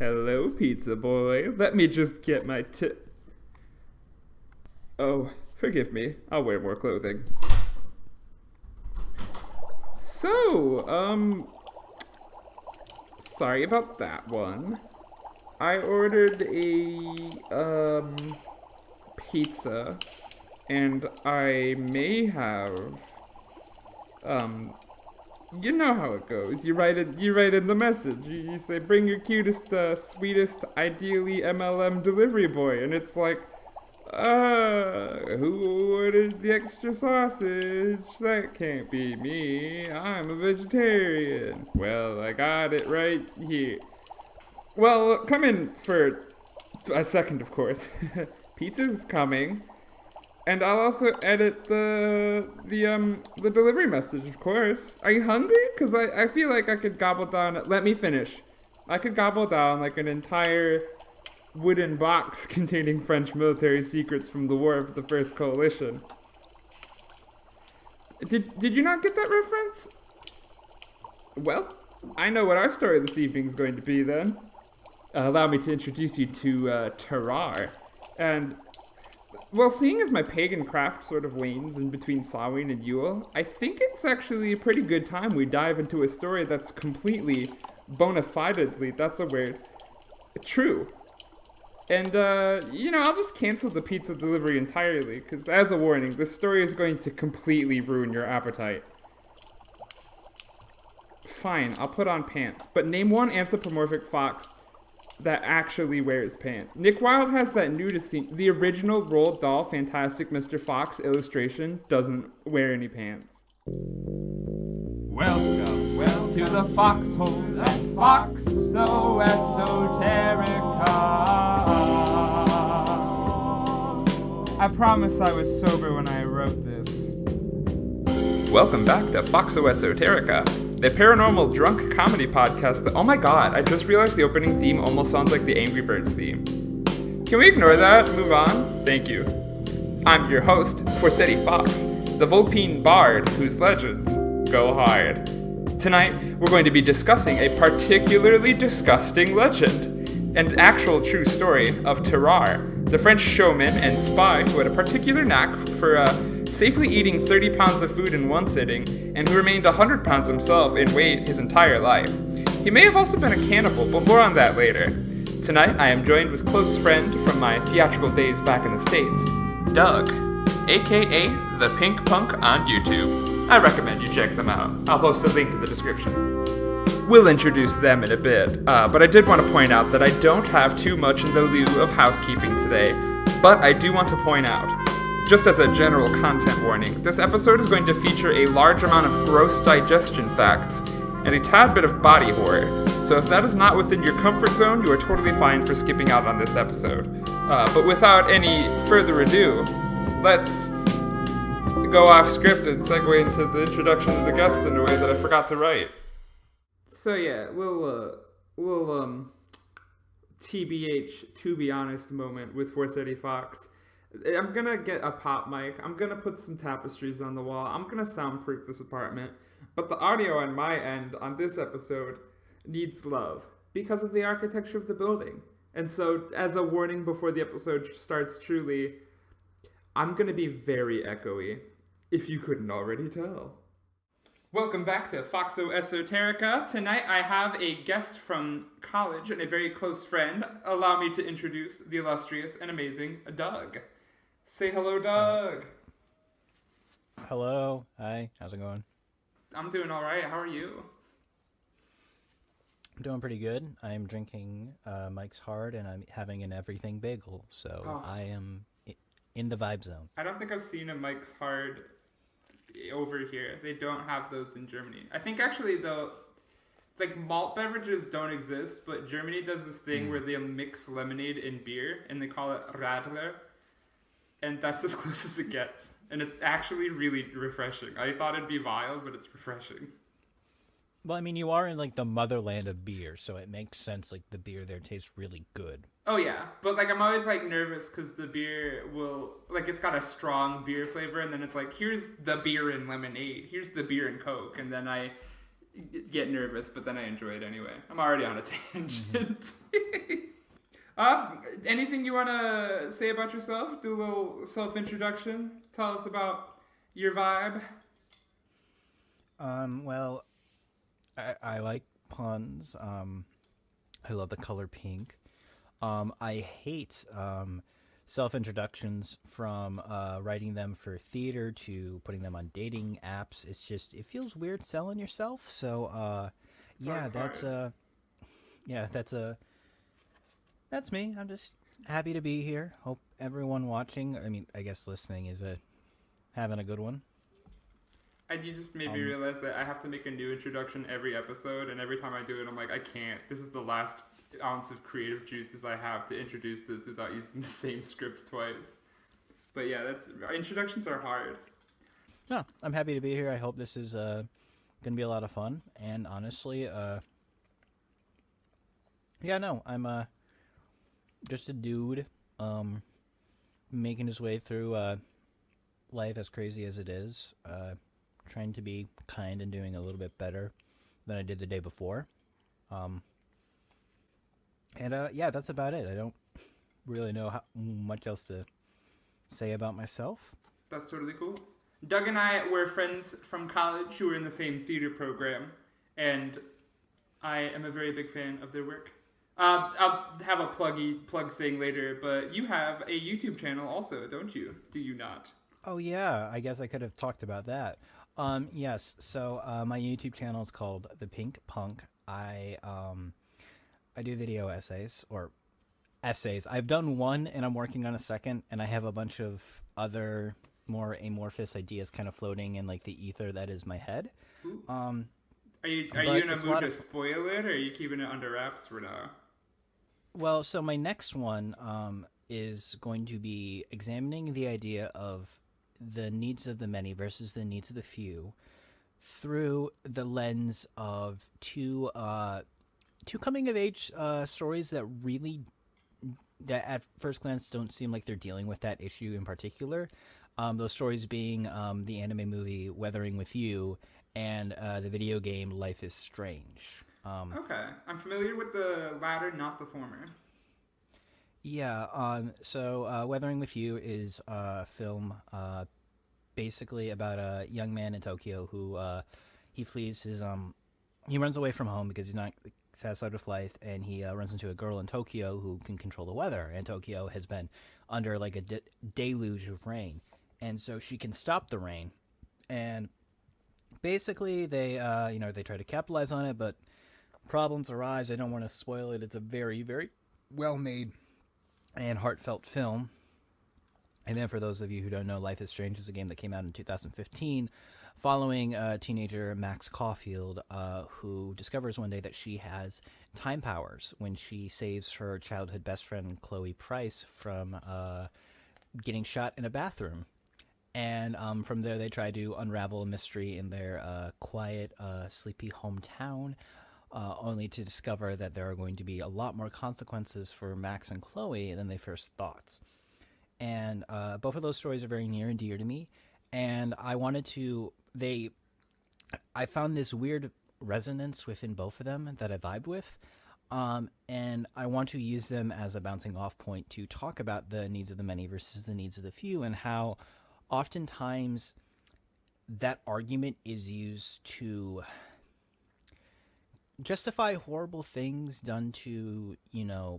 Hello, pizza boy. Let me just get my Oh, forgive me. I'll wear more clothing. So, sorry about that one. I ordered a, pizza, and I may have, um, you know how it goes. You write in the message. You say, bring your cutest, sweetest, ideally MLM delivery boy, and it's like, who ordered the extra sausage? That can't be me. I'm a vegetarian. Well, I got it right here. Well, come in for a second, of course. Pizza's coming. And I'll also edit the delivery message, of course. Are you hungry? Because I feel like I could gobble down... Let me finish. I could gobble down like an entire wooden box containing French military secrets from the War of the First Coalition. Did you not get that reference? Well, I know what our story this evening is going to be then. Allow me to introduce you to Tarrare. And, well, seeing as my pagan craft sort of wanes in between Samhain and Yule, I think it's actually a pretty good time we dive into a story that's completely, bona fidedly, that's a word, true. And, I'll just cancel the pizza delivery entirely, because as a warning, this story is going to completely ruin your appetite. Fine, I'll put on pants, but name one anthropomorphic fox that actually wears pants. Nick Wilde has that nudist scene. The original Roald Dahl Fantastic Mr. Fox illustration doesn't wear any pants. Welcome to the foxhole at Foxxo Esoterica. I promise I was sober when I wrote this. Welcome back to Foxxo Esoterica, the paranormal drunk comedy podcast that, oh my god, I just realized the opening theme almost sounds like the Angry Birds theme. Can we ignore that and move on? Thank you. I'm your host, Forseti Fox, the Vulpine bard whose legends go hard. Tonight, we're going to be discussing a particularly disgusting legend, an actual true story of Terrar, the French showman and spy who had a particular knack for safely eating 30 pounds of food in one sitting, and who remained 100 pounds himself in weight his entire life. He may have also been a cannibal, but more on that later. Tonight, I am joined with close friend from my theatrical days back in the States, Doug, aka ThePinkPunk on YouTube. I recommend you check them out. I'll post a link in the description. We'll introduce them in a bit, but I did want to point out that I don't have too much in the lieu of housekeeping today, but I do want to point out, just as a general content warning, this episode is going to feature a large amount of gross digestion facts and a tad bit of body horror, so if that is not within your comfort zone, you are totally fine for skipping out on this episode. But without any further ado, let's go off script and segue into the introduction of the guest in a way that I forgot to write. So yeah, little TBH, to be honest moment with Forseti Fox. I'm gonna get a pop mic, I'm gonna put some tapestries on the wall, I'm gonna soundproof this apartment, but the audio on my end on this episode needs love because of the architecture of the building. And so, as a warning before the episode starts truly, I'm gonna be very echoey, if you couldn't already tell. Welcome back to Foxxo Esoterica. Tonight I have a guest from college and a very close friend. Allow me to introduce the illustrious and amazing Doug. Say hello, Doug. Hello. Hi. How's it going? I'm doing all right. How are you? I'm doing pretty good. I'm drinking Mike's Hard, and I'm having an everything bagel, so I am in the vibe zone. I don't think I've seen a Mike's Hard over here. They don't have those in Germany. I think actually, though, like malt beverages don't exist, but Germany does this thing where they mix lemonade and beer, and they call it Radler. And that's as close as it gets. And it's actually really refreshing. I thought it'd be vile, but it's refreshing. Well, I mean, you are in, like, the motherland of beer, so it makes sense, like, the beer there tastes really good. Oh, yeah. But, like, I'm always, like, nervous because the beer will... Like, it's got a strong beer flavor, and then it's like, here's the beer in lemonade. Here's the beer in Coke. And then I get nervous, but then I enjoy it anyway. I'm already on a tangent. Anything you want to say about yourself? Do a little self-introduction. Tell us about your vibe. Well, I like puns. I love the color pink. I hate self-introductions, from writing them for theater to putting them on dating apps. It feels weird selling yourself. So, that's me. I'm just happy to be here. Hope everyone watching, I guess listening, is having a good one. And you just made me realize that I have to make a new introduction every episode, and every time I do it, I'm like, I can't. This is the last ounce of creative juices I have to introduce this without using the same script twice. But yeah, introductions are hard. No, I'm happy to be here. I hope this is going to be a lot of fun. And honestly, I'm just a dude making his way through life, as crazy as it is. Trying to be kind and doing a little bit better than I did the day before. That's about it. I don't really know much else to say about myself. That's totally cool. Doug and I were friends from college who were in the same theater program, and I am a very big fan of their work. I'll have a plug thing later, but you have a YouTube channel also, don't you? Do you not? Oh yeah, I guess I could have talked about that. Yes. So my YouTube channel is called ThePinkPunk. I do video essays. I've done one, and I'm working on a second, and I have a bunch of other more amorphous ideas kind of floating in like the ether that is my head. Are you in a mood to spoil it, or are you keeping it under wraps for now? Well, so my next one is going to be examining the idea of the needs of the many versus the needs of the few through the lens of two coming of age stories that at first glance don't seem like they're dealing with that issue in particular. Those stories being the anime movie Weathering with You and the video game Life is Strange. Okay, I'm familiar with the latter, not the former. Yeah, so Weathering with You is a film basically about a young man in Tokyo who he flees he runs away from home because he's not satisfied with life, and he runs into a girl in Tokyo who can control the weather, and Tokyo has been under like a deluge of rain, and so she can stop the rain, and basically they try to capitalize on it, but problems arise. I don't want to spoil it. It's a very, very well made and heartfelt film. And then for those of you who don't know, Life is Strange is a game that came out in 2015 following teenager Max Caulfield, who discovers one day that she has time powers when she saves her childhood best friend Chloe Price from getting shot in a bathroom. And from there they try to unravel a mystery in their quiet, sleepy hometown, only to discover that there are going to be a lot more consequences for Max and Chloe than they first thought. And both of those stories are very near and dear to me. And I found this weird resonance within both of them that I vibed with. And I want to use them as a bouncing off point to talk about the needs of the many versus the needs of the few, and how oftentimes that argument is used to justify horrible things done to,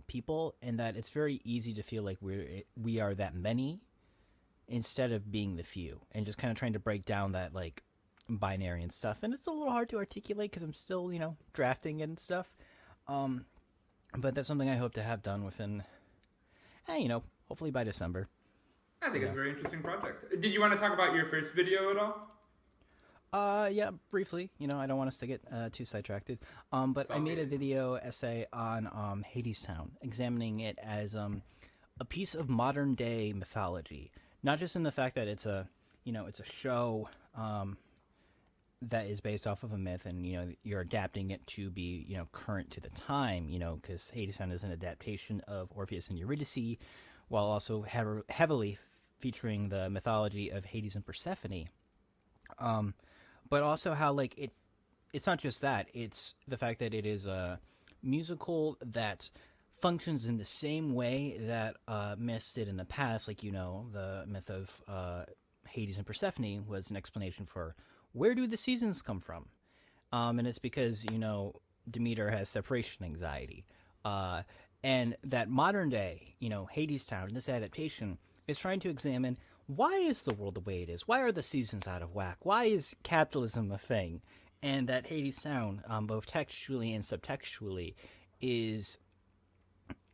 people, and that it's very easy to feel like we are that many instead of being the few, and just kind of trying to break down that like binary and stuff. And it's a little hard to articulate because I'm still, drafting it and stuff. But that's something I hope to have done within, hopefully by December. I think it's a very interesting project. Did you want to talk about your first video at all? Yeah, briefly. I don't want us to get too sidetracked. But I made a video essay on Hadestown, examining it as a piece of modern day mythology. Not just in the fact that it's a show that is based off of a myth, and you're adapting it to be current to the time. Because Hadestown is an adaptation of Orpheus and Eurydice, while also heavily featuring the mythology of Hades and Persephone. But also how like it it's not just that. It's the fact that it is a musical that functions in the same way that myths did in the past. Like, the myth of Hades and Persephone was an explanation for where do the seasons come from. And it's because, Demeter has separation anxiety. And that modern day, Hades Town, this adaptation, is trying to examine, why is the world the way it is? Why are the seasons out of whack? Why is capitalism a thing? And that Hades Town, both textually and subtextually, is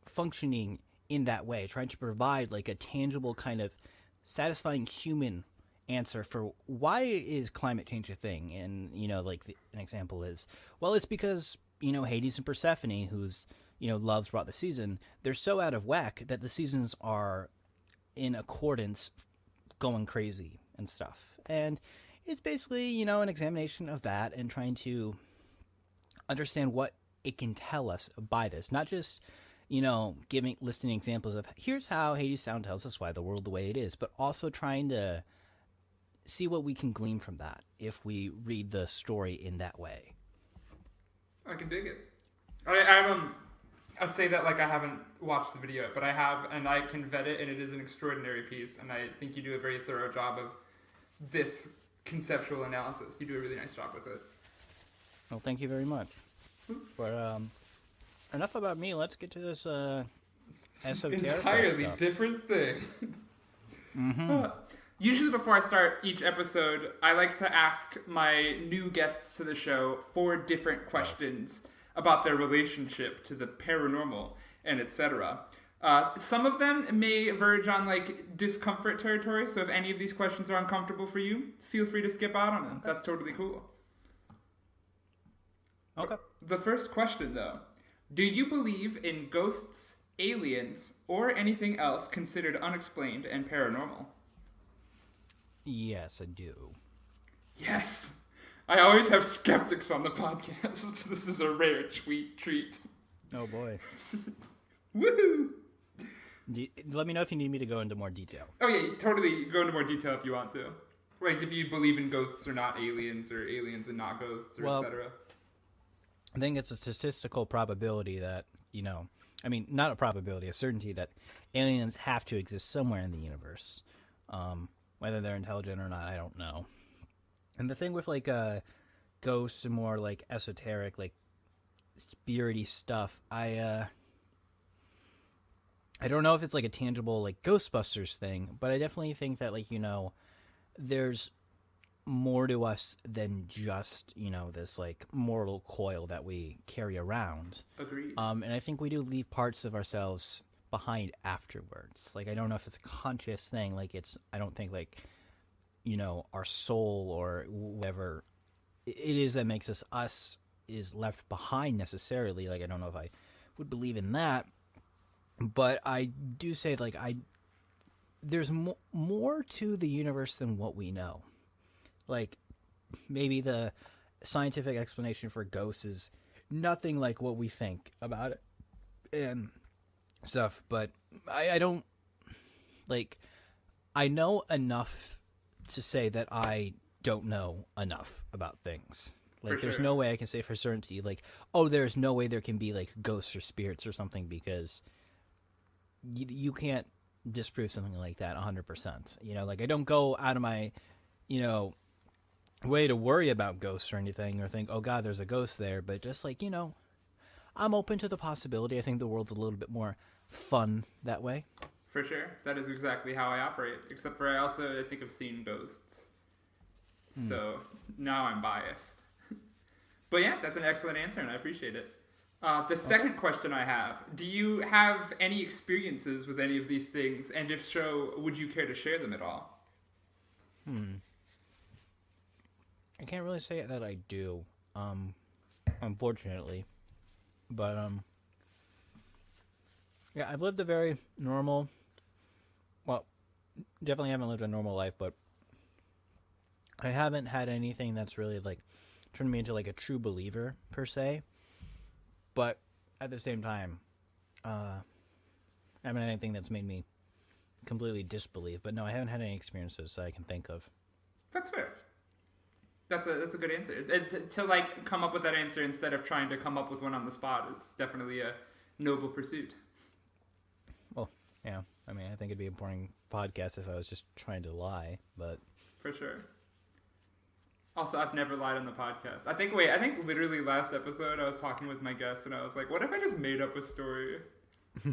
functioning in that way, trying to provide like a tangible kind of satisfying human answer for why is climate change a thing. And, an example is, well, it's because, Hades and Persephone, whose, loves brought the season, they're so out of whack that the seasons are in accordance going crazy and stuff. And it's basically, an examination of that and trying to understand what it can tell us by this. Not just, listing examples of here's how Hades Town tells us why the world the way it is, but also trying to see what we can glean from that if we read the story in that way. I can dig it. I'd say that like I haven't watched the video, but I have, and I can vet it, and it is an extraordinary piece, and I think you do a very thorough job of this conceptual analysis. You do a really nice job with it. Well, thank you very much. But enough about me. Let's get to this Esoteric entirely stuff. Different thing. Mm-hmm. Usually before I start each episode, I like to ask my new guests to the show 4 different questions about their relationship to the paranormal and etc. Some of them may verge on like discomfort territory, so if any of these questions are uncomfortable for you, feel free to skip out on them. That's totally cool. Okay. The first question, though. Do you believe in ghosts, aliens, or anything else considered unexplained and paranormal? Yes, I do. Yes! I always have skeptics on the podcast. This is a rare treat. Oh, boy. Woohoo! Let me know if you need me to go into more detail. Oh, yeah, totally go into more detail if you want to. Like, if you believe in ghosts or not aliens, or aliens and not ghosts, or etc. I think it's a statistical probability that, not a probability, a certainty that aliens have to exist somewhere in the universe. Whether they're intelligent or not, I don't know. And the thing with, like, ghosts and more, like, esoteric, like, spirity stuff, I don't know if it's, like, a tangible, like, Ghostbusters thing, but I definitely think that, like, there's more to us than just, this, like, mortal coil that we carry around. Agreed. And I think we do leave parts of ourselves behind afterwards. Like, I don't know if it's a conscious thing. Like, I don't think, like, our soul or whatever it is that makes us is left behind necessarily. Like, I don't know if I would believe in that. But I do say, like, there's more to the universe than what we know. Like, maybe the scientific explanation for ghosts is nothing like what we think about it and stuff, but I don't, like, I know enough to say that I don't know enough about things. Like, there's no way I can say for certainty, like, oh, there's no way there can be, like, ghosts or spirits or something, because you can't disprove something like that 100%. Like, I don't go out of my, way to worry about ghosts or anything, or think, oh god, there's a ghost there, but just like, I'm open to the possibility. I think the world's a little bit more fun that way. For sure. That is exactly how I operate, except for I think I've seen ghosts. So now I'm biased. But yeah, that's an excellent answer, and I appreciate it. The second question I have, do you have any experiences with any of these things? And if so, would you care to share them at all? I can't really say that I do, unfortunately. But, yeah, I've lived a very normal, well, definitely haven't lived a normal life, but I haven't had anything that's really, like, turned me into, like, a true believer, per se. But at the same time, I haven't had anything that's made me completely disbelieve. But no, I haven't had any experiences that I can think of. That's fair. That's a good answer. To like come up with that answer instead of trying to come up with one on the spot is definitely a noble pursuit. Well, yeah. I mean, I think it'd be a boring podcast if I was just trying to lie, but... For sure. Also, I've never lied on the podcast. I think literally last episode I was talking with my guest and I was like, what if I just made up a story?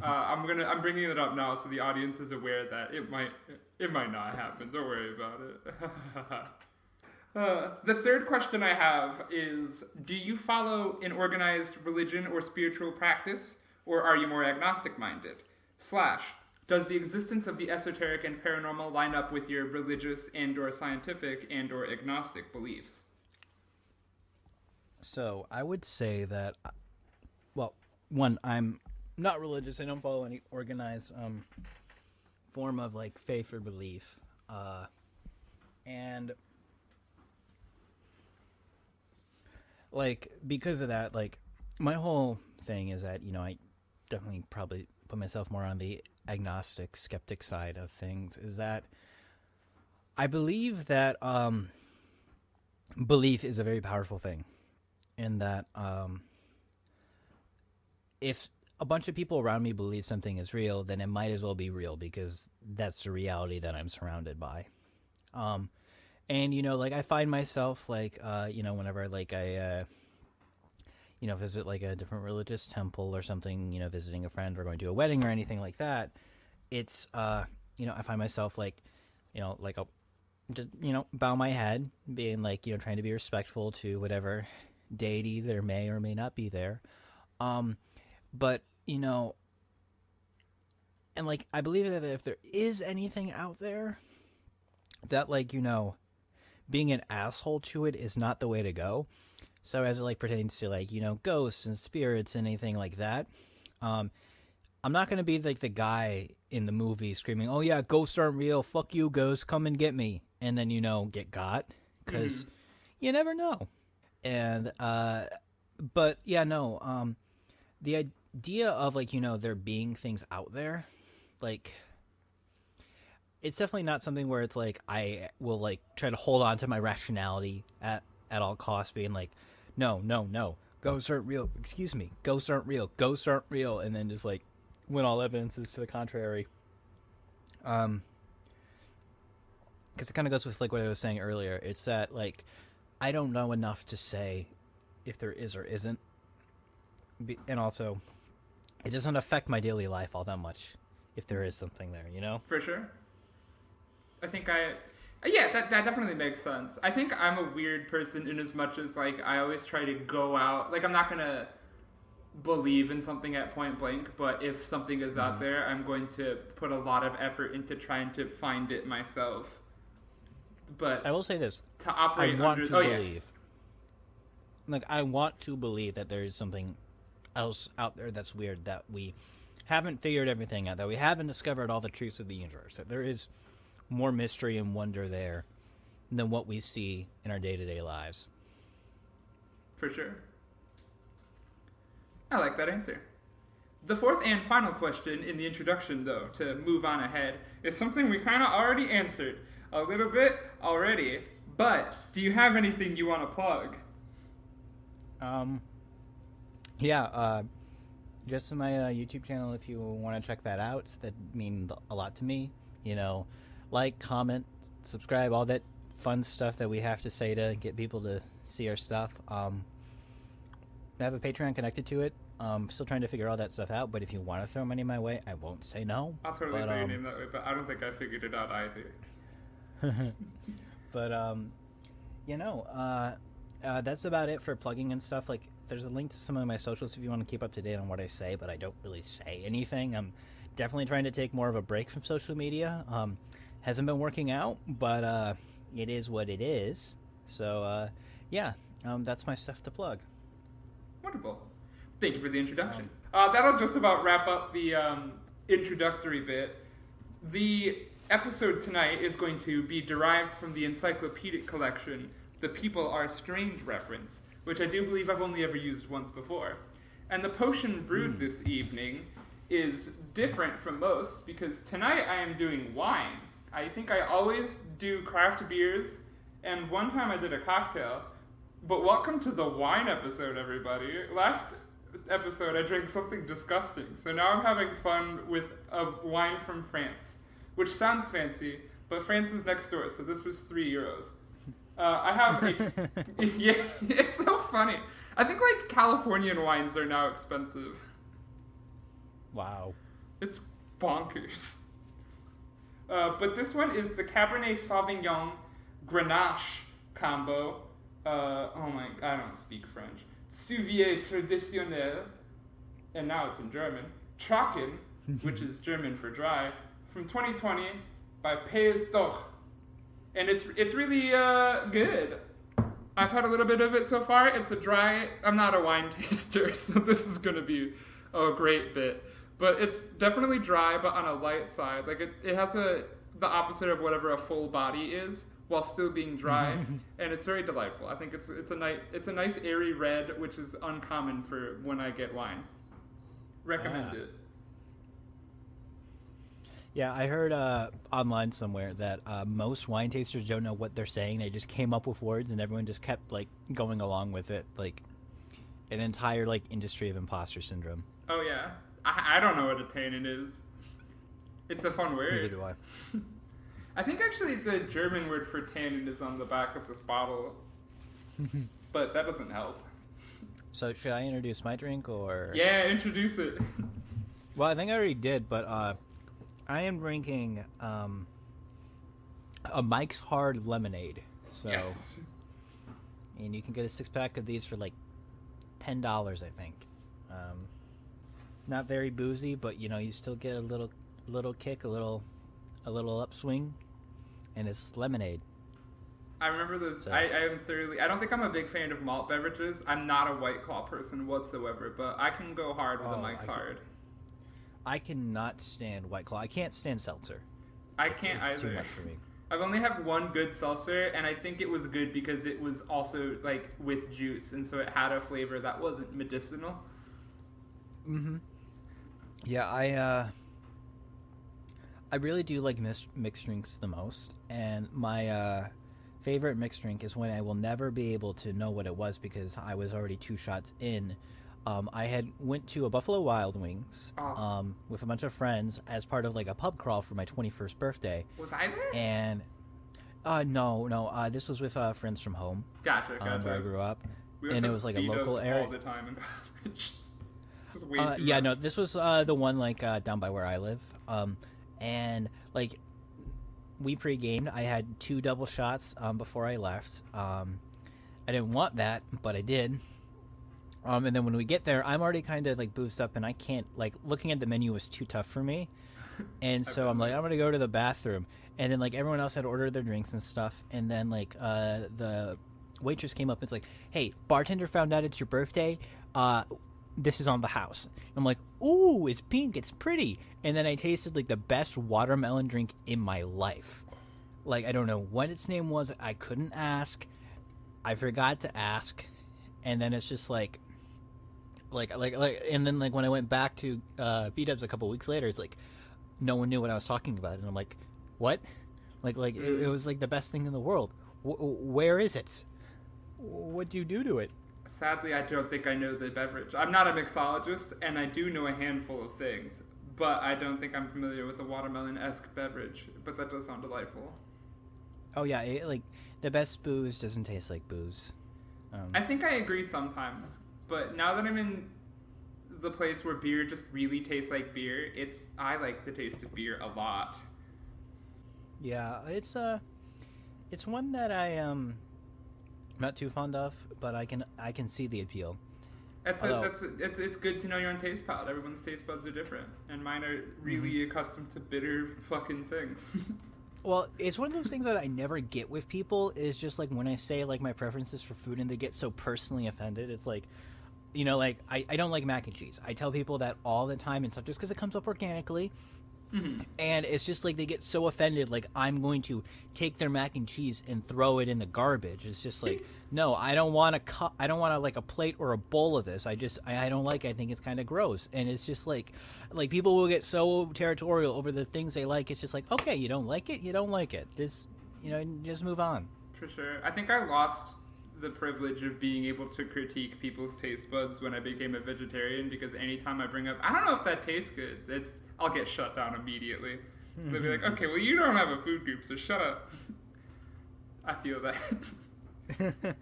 I'm bringing it up now so the audience is aware that it might not happen. Don't worry about it. The third question I have is, do you follow an organized religion or spiritual practice, or are you more agnostic-minded? / does the existence of the esoteric and paranormal line up with your religious and/or scientific and/or agnostic beliefs? So, I would say that, well, one, I'm not religious. I don't follow any organized form of, like, faith or belief. And, like, because of that, like, my whole thing is that, I definitely probably put myself more on the agnostic, skeptic side of things, is that I believe that belief is a very powerful thing, and that if a bunch of people around me believe something is real, then it might as well be real, because that's the reality that I'm surrounded by. And, like, I find myself, like, whenever, like, I visit, like, a different religious temple or something, visiting a friend or going to a wedding or anything like that, it's, I find myself, like, like, I'll just, bow my head, being, like, trying to be respectful to whatever deity there may or may not be there. But, and, like, I believe that if there is anything out there, that, like, being an asshole to it is not the way to go. So as it, like, pertains to, like, ghosts and spirits and anything like that, I'm not going to be, like, the guy in the movie screaming, oh, yeah, ghosts aren't real, fuck you, ghosts, come and get me, and then, get got, because you never know. And, but, yeah, no, the idea of, like, there being things out there, like, it's definitely not something where it's, like, I will, like, try to hold on to my rationality at all costs, being like, no, ghosts aren't real, ghosts aren't real, and then just, like, when all evidence is to the contrary. Because it kind of goes with, like, what I was saying earlier. It's that, like, I don't know enough to say if there is or isn't. And also, it doesn't affect my daily life all that much if there is something there, For sure. I think that definitely makes sense. I think I'm a weird person in as much as, like, I always try to go out, like, I'm not going to believe in something at point blank, but if something is out there, I'm going to put a lot of effort into trying to find it myself. But I will say this. To operate believe. Like, I want to believe that there is something else out there that's weird, that we haven't figured everything out, that we haven't discovered all the truths of the universe, that there is more mystery and wonder there than what we see in our day-to-day lives. For sure. I like that answer. The fourth and final question in the introduction, though, to move on ahead, is something we kind of already answered a little bit already, but do you have anything you want to plug? Just my YouTube channel, if you want to check that out. That means a lot to me. Like, comment, subscribe, all that fun stuff that we have to say to get people to see our stuff. I have a Patreon connected to it. Still trying to figure all that stuff out, but if you want to throw money my way, I won't say no. I'll totally put your name that way, but I don't think I figured it out either. But, that's about it for plugging and stuff. Like, there's a link to some of my socials if you want to keep up to date on what I say, but I don't really say anything. I'm definitely trying to take more of a break from social media. Hasn't been working out, but it is what it is. So, that's my stuff to plug. Wonderful. Thank you for the introduction. That'll just about wrap up the introductory bit. The episode tonight is going to be derived from the encyclopedic collection, The People Are Strange reference, which I do believe I've only ever used once before. And the potion brewed this evening is different from most, because tonight I am doing wine. I think I always do craft beers And one time I did a cocktail. But welcome to the wine episode, everybody. Last episode I drank something disgusting, so now I'm having fun with a wine from France, which sounds fancy, but France is next door, so this was €3. I have a... yeah, it's so funny. I think, like, Californian wines are now expensive. Wow. It's bonkers. But this one is the Cabernet Sauvignon Grenache combo. I don't speak French. Suvier Traditionnel, and now it's in German. Trocken, which is German for dry, from 2020 by Pays Doch. And it's really good. I've had a little bit of it so far. It's a dry... I'm not a wine taster, so this is going to be a great bit. But it's definitely dry, but on a light side. Like, it has the opposite of whatever a full body is, while still being dry, and it's very delightful. I think it's a nice airy red, which is uncommon for when I get wine. Recommend it. Yeah, I heard online somewhere that most wine tasters don't know what they're saying. They just came up with words, and everyone just kept like going along with it, like an entire like industry of imposter syndrome. Oh yeah, I don't know what a tannin is. It's a fun word. Neither do I. I think actually the German word for tannin is on the back of this bottle, but that doesn't help. So should I introduce my drink or? Yeah, introduce it. Well, I think I already did, but I am drinking a Mike's Hard Lemonade. So, yes. And you can get a 6-pack of these for like $10, I think. Not very boozy, but you still get a little kick, a little upswing, and it's lemonade. I remember those. So. I don't think I'm a big fan of malt beverages. I'm not a White Claw person whatsoever, but I can go hard with a Mike's Hard. I cannot stand White Claw. I can't stand seltzer. It's either. Too much for me. I've only had one good seltzer, and I think it was good because it was also like with juice, and so it had a flavor that wasn't medicinal. Mm-hmm. Yeah, I really do like mixed drinks the most, and my favorite mixed drink is when I will never be able to know what it was because I was already 2 shots in. I went to a Buffalo Wild Wings with a bunch of friends as part of like a pub crawl for my 21st birthday. Was I there? And no, this was with friends from home. Gotcha. Where I grew up, We and it was like a local area all the time in college. This was the one like down by where I live. And like we pre-gamed. I had 2 double shots before I left. I didn't want that, but I did. And then when we get there, I'm already kind of like boozed up, and I can't like looking at the menu was too tough for me. And so I'm like, I'm gonna go to the bathroom, and then like everyone else had ordered their drinks and stuff, and then like the waitress came up and it's like, hey, bartender found out it's your birthday. This is on the house. I'm like, ooh, it's pink, it's pretty. And then I tasted like the best watermelon drink in my life. Like, I don't know what its name was. I couldn't ask. I forgot to ask. And then it's just like, and then like when I went back to B-Dubs a couple weeks later, it's like no one knew what I was talking about, and I'm like, what? It was like the best thing in the world. Where is it? What do you do to it? Sadly, I don't think I know the beverage. I'm not a mixologist, and I do know a handful of things, but I don't think I'm familiar with a watermelon-esque beverage. But that does sound delightful. Oh yeah, like the best booze doesn't taste like booze. I think I agree sometimes, but now that I'm in the place where beer just really tastes like beer, I like the taste of beer a lot. Yeah, it's one that I am not too fond of, but I can see the appeal. It's good to know your own taste palette. Everyone's taste buds are different, and mine are really accustomed to bitter fucking things. Well, it's one of those things that I never get with people is just like when I say like my preferences for food and they get so personally offended. It's like, like I don't like mac and cheese. I tell people that all the time and stuff just because it comes up organically. Mm-hmm. And it's just like they get so offended, like I'm going to take their mac and cheese and throw it in the garbage. It's just like, no, I don't want a cup. I don't want like a plate or a bowl of this. I don't like it. I think it's kind of gross. And it's just like people will get so territorial over the things they like. It's just like, okay, you don't like it, you don't like it. Just move on. For sure. I think I lost the privilege of being able to critique people's taste buds when I became a vegetarian, because anytime I bring up, I don't know if that tastes good, I'll get shut down immediately. They'll be like, okay, well, you don't have a food group, so shut up. I feel that.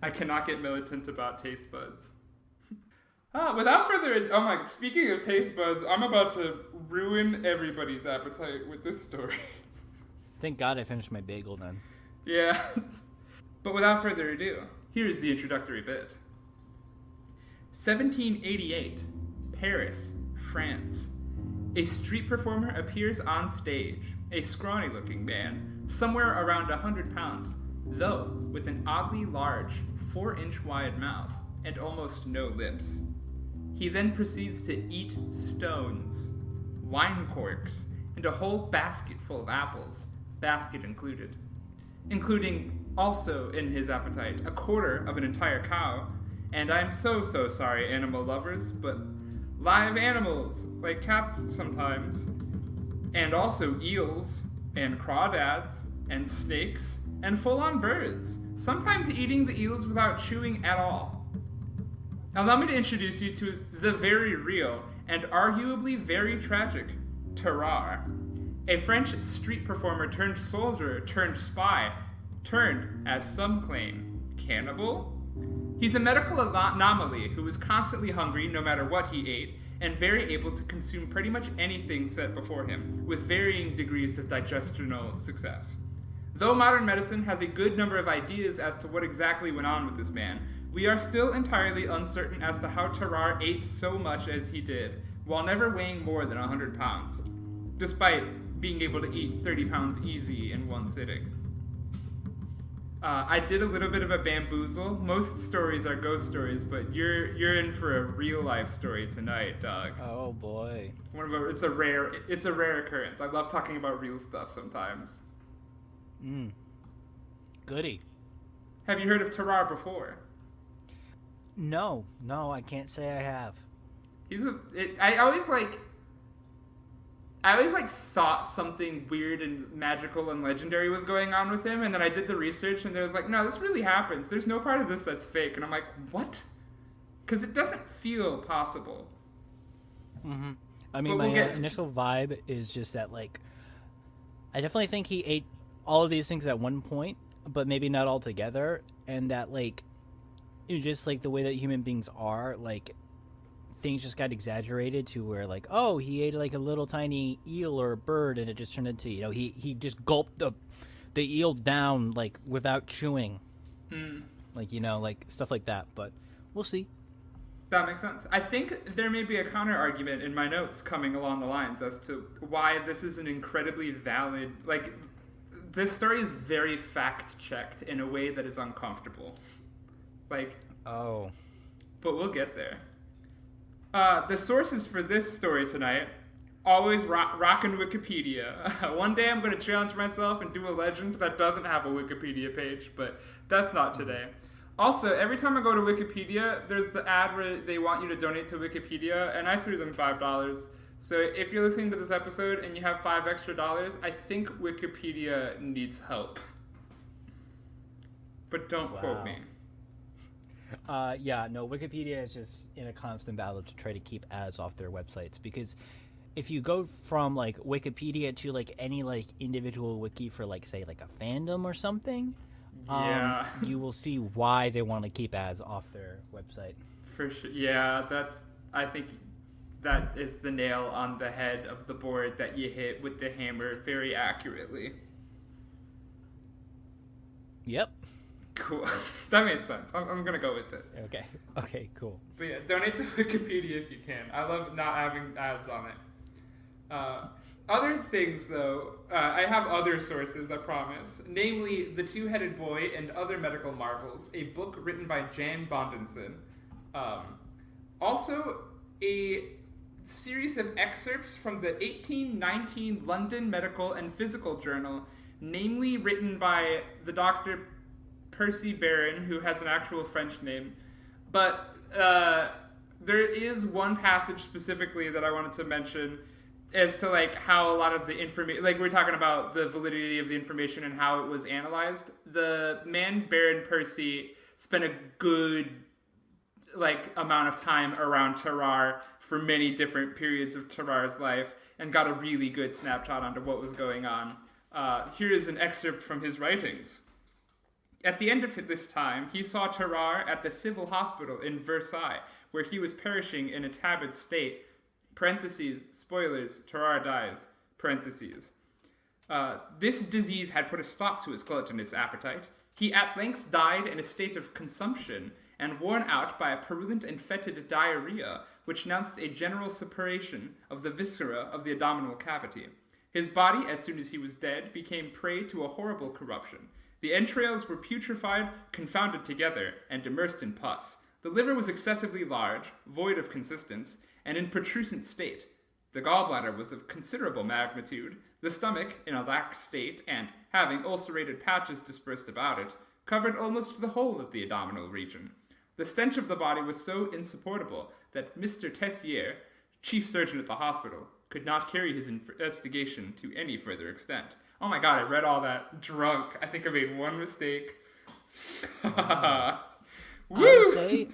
I cannot get militant about taste buds. Without further ado, speaking of taste buds, I'm about to ruin everybody's appetite with this story. Thank God I finished my bagel then. Yeah. But without further ado, here's the introductory bit. 1788, Paris, France. A street performer appears on stage, a scrawny-looking man, somewhere around 100 pounds, though with an oddly large, 4-inch wide mouth and almost no lips. He then proceeds to eat stones, wine corks, and a whole basket full of apples, basket including also in his appetite a quarter of an entire cow, and I'm so sorry, animal lovers, but live animals, like cats sometimes, and also eels, and crawdads, and snakes, and full-on birds, sometimes eating the eels without chewing at all. Allow me to introduce you to the very real, and arguably very tragic, Terrar, a French street performer turned soldier turned spy, turned, as some claim, cannibal? He's a medical anomaly who was constantly hungry no matter what he ate, and very able to consume pretty much anything set before him, with varying degrees of digestional success. Though modern medicine has a good number of ideas as to what exactly went on with this man, we are still entirely uncertain as to how Tarrare ate so much as he did, while never weighing more than 100 pounds, despite being able to eat 30 pounds easy in one sitting. I did a little bit of a bamboozle. Most stories are ghost stories, but you're in for a real life story tonight, dog. Oh boy. It's a rare occurrence. I love talking about real stuff sometimes. Goody. Have you heard of Terrar before? No, I can't say I have. I always thought something weird and magical and legendary was going on with him, and then I did the research, and there was like, no, this really happened. There's no part of this that's fake, and I'm like, what? Because it doesn't feel possible. Mm-hmm. I mean, my initial vibe is just that, like, I definitely think he ate all of these things at one point, but maybe not all together, and that, like, it's just like the way that human beings are, like, things just got exaggerated to where, like, oh, he ate like a little tiny eel or a bird, and it just turned into, he just gulped the eel down, like, without chewing. Like, like stuff like that. But we'll see. That makes sense. I think there may be a counter argument in my notes coming along the lines as to why this is an incredibly valid, like, this story is very fact-checked in a way that is uncomfortable. Like, oh, but we'll get there. The sources for this story tonight, always rocking Wikipedia. One day I'm going to challenge myself and do a legend that doesn't have a Wikipedia page, but that's not today. Also, every time I go to Wikipedia, there's the ad where they want you to donate to Wikipedia, and I threw them $5. So if you're listening to this episode and you have $5 extra, I think Wikipedia needs help. But don't quote me. Wikipedia is just in a constant battle to try to keep ads off their websites, because if you go from, like, Wikipedia to, like, any, like, individual wiki for, like, say, like, a fandom or something, you will see why they want to keep ads off their website. For sure. Yeah, I think that is the nail on the head of the board that you hit with the hammer very accurately. Yep. Cool. That made sense. I'm going to go with it. Okay, cool. But yeah, donate to Wikipedia if you can. I love not having ads on it. Other things, though, I have other sources, I promise. Namely, The Two-Headed Boy and Other Medical Marvels, a book written by Jan Bondenson. Also, a series of excerpts from the 1819 London Medical and Physical Journal, namely written by the Dr. Percy Barron, who has an actual French name. But there is one passage specifically that I wanted to mention. as to like how a lot of the information, like we're talking about the validity of the information and how it was analyzed. The man Baron Percy spent a good like amount of time around Terrar for many different periods of Terrar's life and got a really good snapshot onto what was going on. Here is an excerpt from his writings. At the end of this time, he saw Terrar at the civil hospital in Versailles, where he was perishing in a tabid state. Parentheses, spoilers, Terrar dies. Parentheses. This disease had put a stop to his gluttonous appetite. He at length died in a state of consumption, and worn out by a purulent and fetid diarrhea, which announced a general suppuration of the viscera of the abdominal cavity. His body, as soon as he was dead, became prey to a horrible corruption. The entrails were putrefied, confounded together, and immersed in pus. The liver was excessively large, void of consistence, and in protrusent state. The gallbladder was of considerable magnitude, the stomach in a lax state, and, having ulcerated patches dispersed about it, covered almost the whole of the abdominal region. The stench of the body was so insupportable that Mr. Tessier, chief surgeon at the hospital, could not carry his investigation to any further extent. Oh my god, I read all that drunk. I think I made one mistake. Woo! I would say,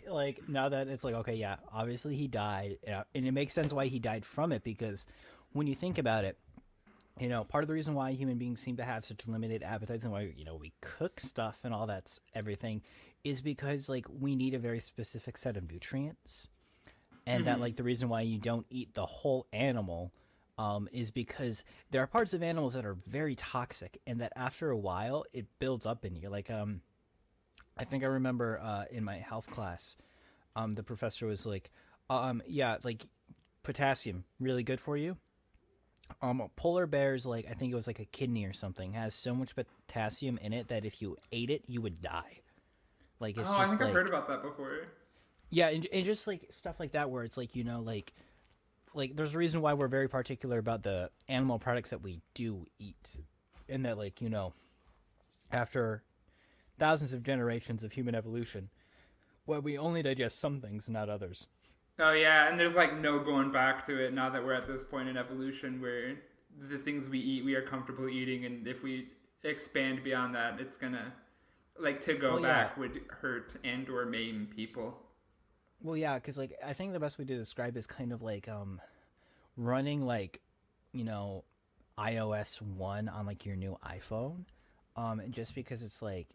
like, now that it's like, okay, yeah, obviously he died, and it makes sense why he died from it, because when you think about it, you know, part of the reason why human beings seem to have such limited appetites and why, you know, we cook stuff and all that's everything is because, like, we need a very specific set of nutrients. And that, like, the reason why you don't eat the whole animal is because there are parts of animals that are very toxic and that after a while it builds up in you. Like, I think I remember in my health class, the professor was like, yeah, like, potassium, really good for you. Polar bears, like, I think it was like a kidney or something, has so much potassium in it that if you ate it, you would die. Like, it's just I think like, I've heard about that before. Yeah, and just like stuff like that, where it's like, you know, like there's a reason why we're very particular about the animal products that we do eat, and that, like, you know, after thousands of generations of human evolution, well, we only digest some things, not others. Oh yeah, and there's like no going back to it now that we're at this point in evolution where the things we eat we are comfortable eating, and if we expand beyond that, it's gonna, like, to go back would hurt and or maim people. Well, yeah, because, like, I think the best way to describe is kind of like running, like, you know, iOS 1 on, like, your new iPhone, just because it's like,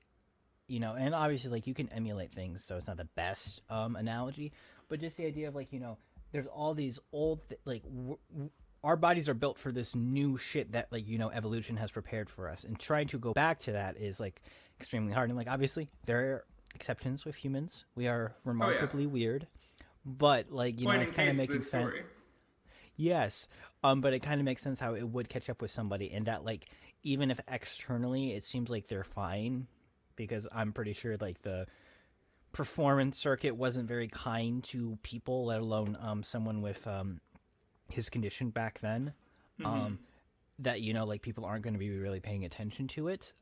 you know, and obviously, like, you can emulate things, so it's not the best analogy, but just the idea of, like, you know, there's all these old our bodies are built for this new shit that, like, you know, evolution has prepared for us, and trying to go back to that is, like, extremely hard. And, like, obviously there are exceptions with humans. We are remarkably weird, but, like, you know, it's kind of making sense. Yes, but it kind of makes sense how it would catch up with somebody, and that, like, even if externally it seems like they're fine, because I'm pretty sure, like, the performance circuit wasn't very kind to people, let alone someone with his condition back then. That, you know, like, people aren't going to be really paying attention to it.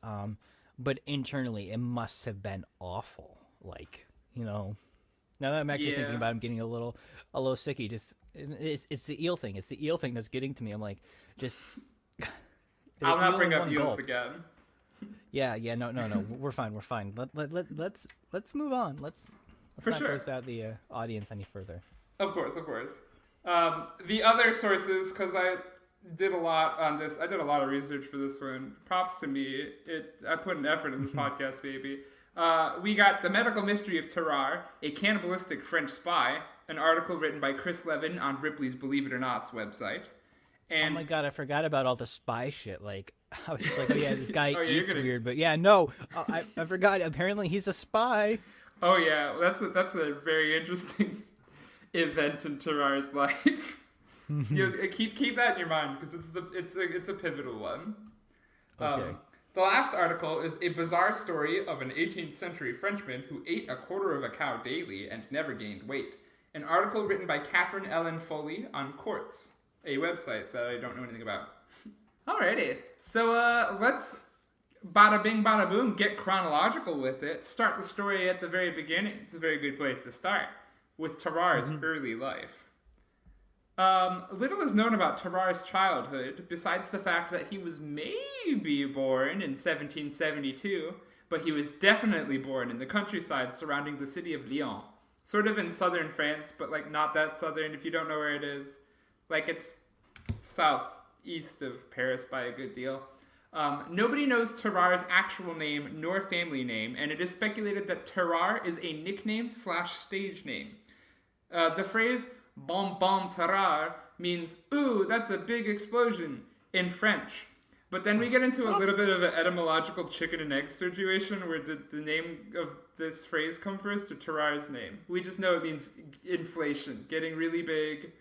But internally, it must have been awful. Like, you know, now that I'm actually thinking about it, I'm getting a little sicky. Just it's the eel thing. It's the eel thing that's getting to me. I'm like, just. I'll not bring up eels again. Yeah. No. We're fine. Let's move on. Let's not gross out the audience any further. Of course. The other sources, because I did a lot on this. I did a lot of research for this one. Props to me. I put an effort in this podcast, baby. We got The Medical Mystery of Terrar, a cannibalistic French spy, an article written by Chris Levin on Ripley's Believe It or Not's website. And oh my god, I forgot about all the spy shit. Like, I was just like, oh yeah, this guy eats weird, but yeah, no, I forgot. Apparently, he's a spy. Oh yeah, that's a very interesting event in Terrar's life. Keep that in your mind, because it's a pivotal one. Okay. The last article is a bizarre story of an 18th century Frenchman who ate a quarter of a cow daily and never gained weight. An article written by Catherine Ellen Foley on Quartz, a website that I don't know anything about. Alrighty, so let's bada bing bada boom get chronological with it. Start the story at the very beginning. It's a very good place to start with Terrar's early life. Little is known about Terrar's childhood, besides the fact that he was maybe born in 1772, but he was definitely born in the countryside surrounding the city of Lyon. Sort of in southern France, but like not that southern if you don't know where it is. Like it's southeast of Paris by a good deal. Nobody knows Terrar's actual name nor family name, and it is speculated that Terrar is a nickname / stage name. The phrase "bon bon Tarrare" means, ooh, that's a big explosion, in French. But then we get into a little bit of an etymological chicken and egg situation where did the name of this phrase come first or Terrar's name? We just know it means inflation, getting really big,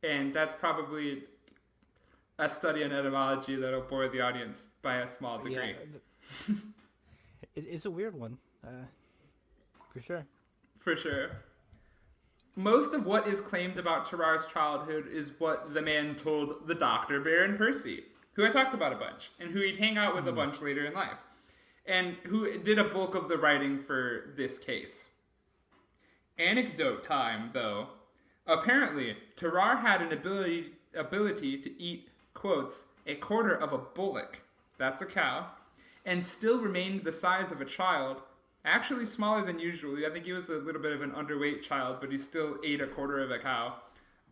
and that's probably a study in etymology that'll bore the audience by a small degree. Yeah, it's a weird one, for sure. For sure. Most of what is claimed about Terrar's childhood is what the man told the doctor, Baron Percy, who I talked about a bunch, and who he'd hang out with a bunch later in life, and who did a bulk of the writing for this case. Anecdote time, though. Apparently, Terrar had an ability to eat, quotes, a quarter of a bullock, that's a cow, and still remained the size of a child, actually smaller than usual. I think he was a little bit of an underweight child, but he still ate a quarter of a cow.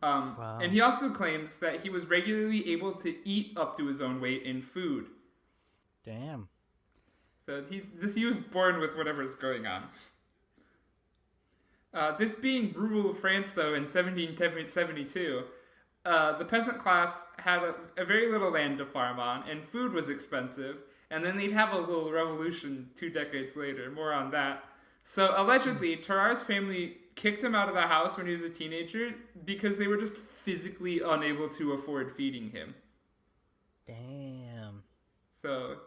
Wow. And he also claims that he was regularly able to eat up to his own weight in food. Damn. So he was born with whatever's going on. This being rural France, though, in 1772, the peasant class had a very little land to farm on, and food was expensive. And then they'd have a little revolution 2 decades later. More on that. So allegedly, Terrar's family kicked him out of the house when he was a teenager because they were just physically unable to afford feeding him. Damn. So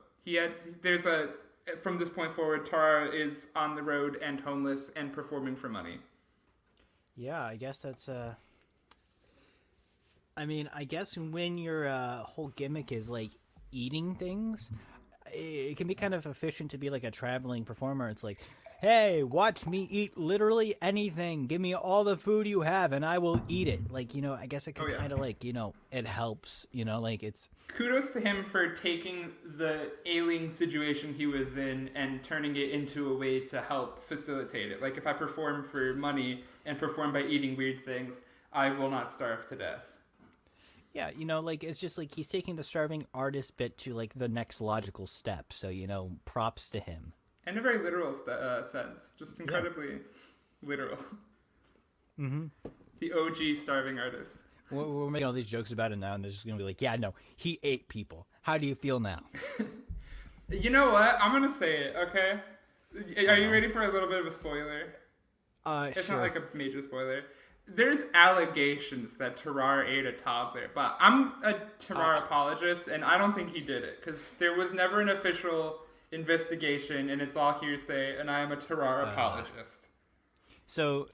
from this point forward, Terrar is on the road and homeless and performing for money. Yeah, I guess that's I guess when your whole gimmick is like eating things, it can be kind of efficient to be like a traveling performer. It's like, hey, watch me eat literally anything. Give me all the food you have and I will eat it. Like, I guess it can kind of like, it helps, like it's... Kudos to him for taking the ailing situation he was in and turning it into a way to help facilitate it. Like, if I perform for money and perform by eating weird things, I will not starve to death. Yeah, like, it's just like he's taking the starving artist bit to, like, the next logical step. So, props to him. In a very literal sense. Just incredibly literal. Mm-hmm. The OG starving artist. We're making all these jokes about it now, and they're just going to be like, yeah, no, he ate people. How do you feel now? You know what? I'm going to say it, okay? Are you ready for a little bit of a spoiler? It's sure. Not like a major spoiler. There's allegations that Terrar ate a toddler, but I'm a Terrar apologist, and I don't think he did it, because there was never an official investigation, and it's all hearsay, and I am a Terrar apologist. So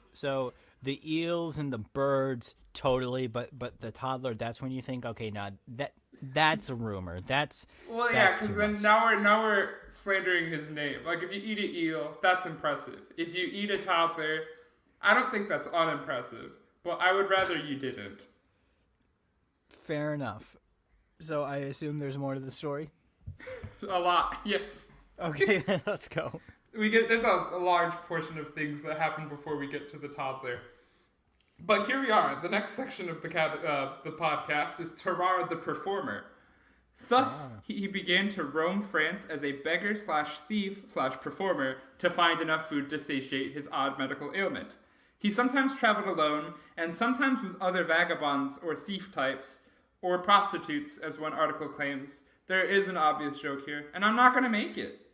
the eels and the birds, totally, but the toddler, that's when you think, okay, now that's a rumor. That's because then now we're slandering his name. Like, if you eat an eel, that's impressive. If you eat a toddler, I don't think that's unimpressive, but I would rather you didn't. Fair enough. So I assume there's more to the story? A lot, yes. Okay, let's go. There's a large portion of things that happen before we get to the toddler. But here we are. The next section of the podcast is Terrar the Performer. Thus, he began to roam France as a beggar / thief / performer to find enough food to satiate his odd medical ailment. He sometimes traveled alone, and sometimes with other vagabonds or thief types, or prostitutes, as one article claims. There is an obvious joke here, and I'm not going to make it.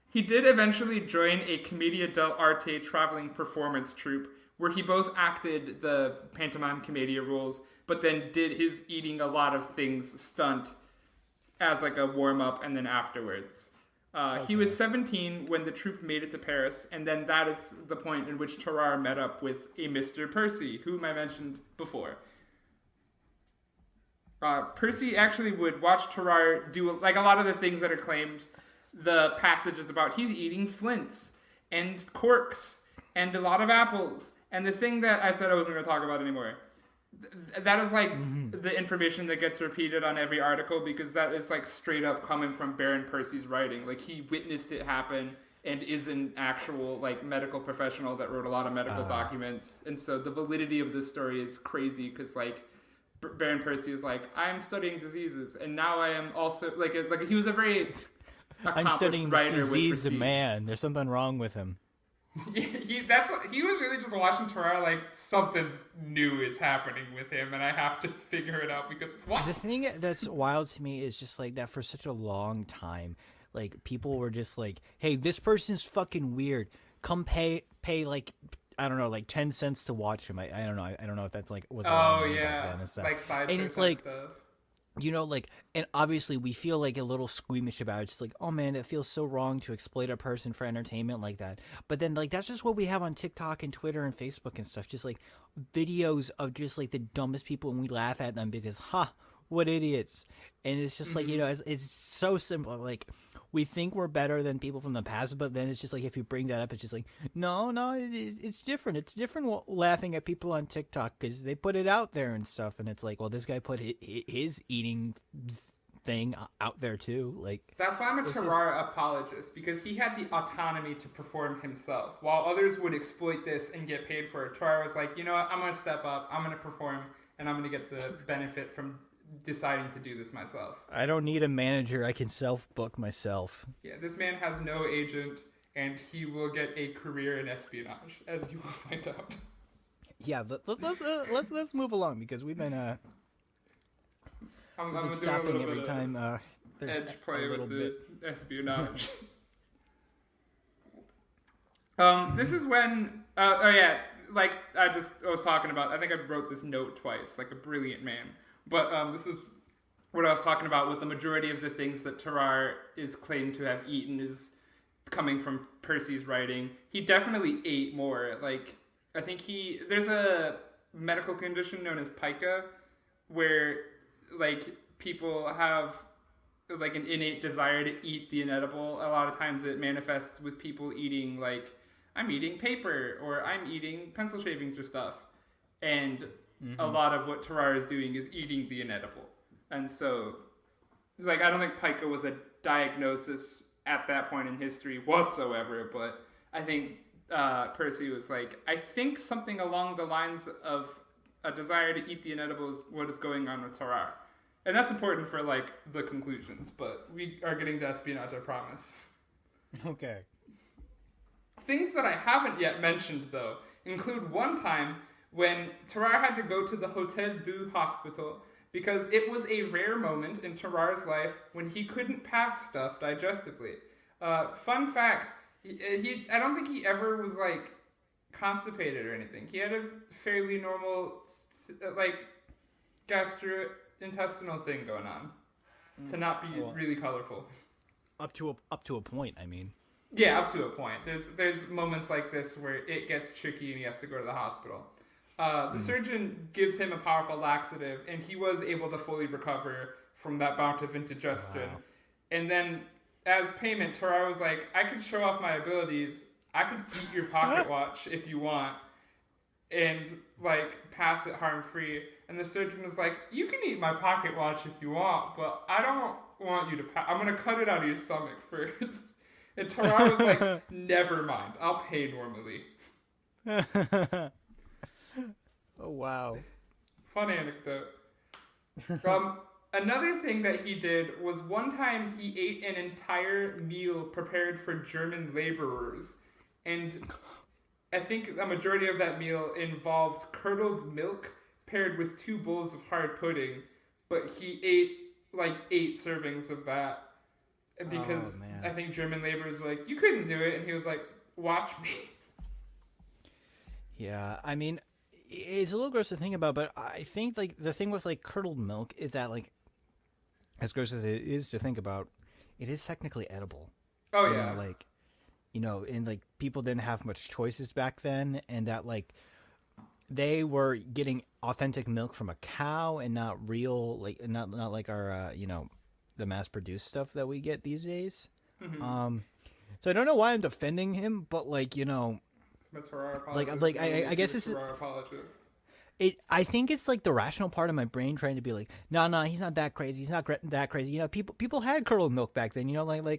He did eventually join a Commedia dell'arte traveling performance troupe, where he both acted the pantomime commedia roles, but then did his eating a lot of things stunt as like a warm-up and then afterwards. He was 17 when the troupe made it to Paris, and then that is the point in which Terrar met up with a Mr. Percy, whom I mentioned before. Percy actually would watch Terrar do like a lot of the things that are claimed. The passage is about he's eating flints and corks and a lot of apples And the thing that I said I wasn't going to talk about anymore, that is like the information that gets repeated on every article, because that is like straight up coming from Baron Percy's writing. Like, he witnessed it happen and is an actual like medical professional that wrote a lot of medical documents. And so the validity of this story is crazy, because like Baron Percy is like, I'm studying diseases, and now I am also like he was a very I'm studying this disease of man. There's something wrong with him. He was really just watching Terrar like, something's new is happening with him, and I have to figure it out, because what? The thing that's wild to me is just like that for such a long time, like people were just like, hey, this person's fucking weird. Come pay like, I don't know, like 10 cents to watch him. I don't know. I don't know if that's like was a lot of money back then and stuff. Like side and it's like stuff. You know, like, and obviously we feel like a little squeamish about it. It's just like, oh man, it feels so wrong to exploit a person for entertainment like that. But then, like, that's just what we have on TikTok and Twitter and Facebook and stuff. Just like videos of just like the dumbest people, and we laugh at them because, what idiots. And it's just like, you know, it's so simple. Like, we think we're better than people from the past, but then it's just like, if you bring that up, it's just like, no, it's different. It's different laughing at people on TikTok because they put it out there and stuff. And it's like, well, this guy put his eating thing out there too. Like, that's why I'm a Terrar apologist, because he had the autonomy to perform himself, while others would exploit this and get paid for it. Terrar was like, you know what, I'm going to step up, I'm going to perform, and I'm going to get the benefit from deciding to do this myself. I don't need a manager. I can self-book myself. Yeah, this man has no agent, and he will get a career in espionage, as you will find out. Yeah, let's move along, because we've been I'm stopping every time there's edge play a little with the bit. espionage. This is when like I was talking about. I think I wrote this note twice, like a brilliant man. But this is what I was talking about, with the majority of the things that Terrar is claimed to have eaten is coming from Percy's writing. He definitely ate more. Like, I think there's a medical condition known as pica, where like people have like an innate desire to eat the inedible. A lot of times it manifests with people eating, like, I'm eating paper, or I'm eating pencil shavings or stuff. And a lot of what Terrar is doing is eating the inedible. And so, like, I don't think pica was a diagnosis at that point in history whatsoever, but I think Percy was like, I think something along the lines of a desire to eat the inedible is what is going on with Terrar. And that's important for, like, the conclusions, but we are getting to espionage, I promise. Okay. Things that I haven't yet mentioned, though, include one time when Terrar had to go to the Hôtel du Hospital because it was a rare moment in Terrar's life when he couldn't pass stuff digestively. Fun fact, I don't think he ever was, like, constipated or anything. He had a fairly normal, like, gastrointestinal thing going on, to not be really colorful. Up to a point, I mean. Yeah, up to a point. There's moments like this where it gets tricky and he has to go to the hospital. The surgeon gives him a powerful laxative, and he was able to fully recover from that bout of indigestion. Wow. And then, as payment, Terrar was like, I could show off my abilities. I could eat your pocket watch if you want, and, like, pass it harm-free. And the surgeon was like, you can eat my pocket watch if you want, but I don't want you to I'm going to cut it out of your stomach first. And Terrar was like, never mind, I'll pay normally. Oh, wow. Fun anecdote. Another thing that he did was one time he ate an entire meal prepared for German laborers. And I think a majority of that meal involved curdled milk paired with 2 bowls of hard pudding. But he ate like 8 servings of that. Because I think German laborers were like, you couldn't do it. And he was like, watch me. Yeah, I mean, it's a little gross to think about, but I think, like, the thing with, like, curdled milk is that, like, as gross as it is to think about, it is technically edible. Oh, yeah. Like, you know, and, like, people didn't have much choices back then, and that, like, they were getting authentic milk from a cow and not real, like, not like our, you know, the mass-produced stuff that we get these days. So I don't know why I'm defending him, but, like, you know, I'm a Terrar apologist. I guess this is Terrar apologist. I think it's like the rational part of my brain trying to be like, no, he's not that crazy. He's not that crazy. You know, people had curdled milk back then. You know,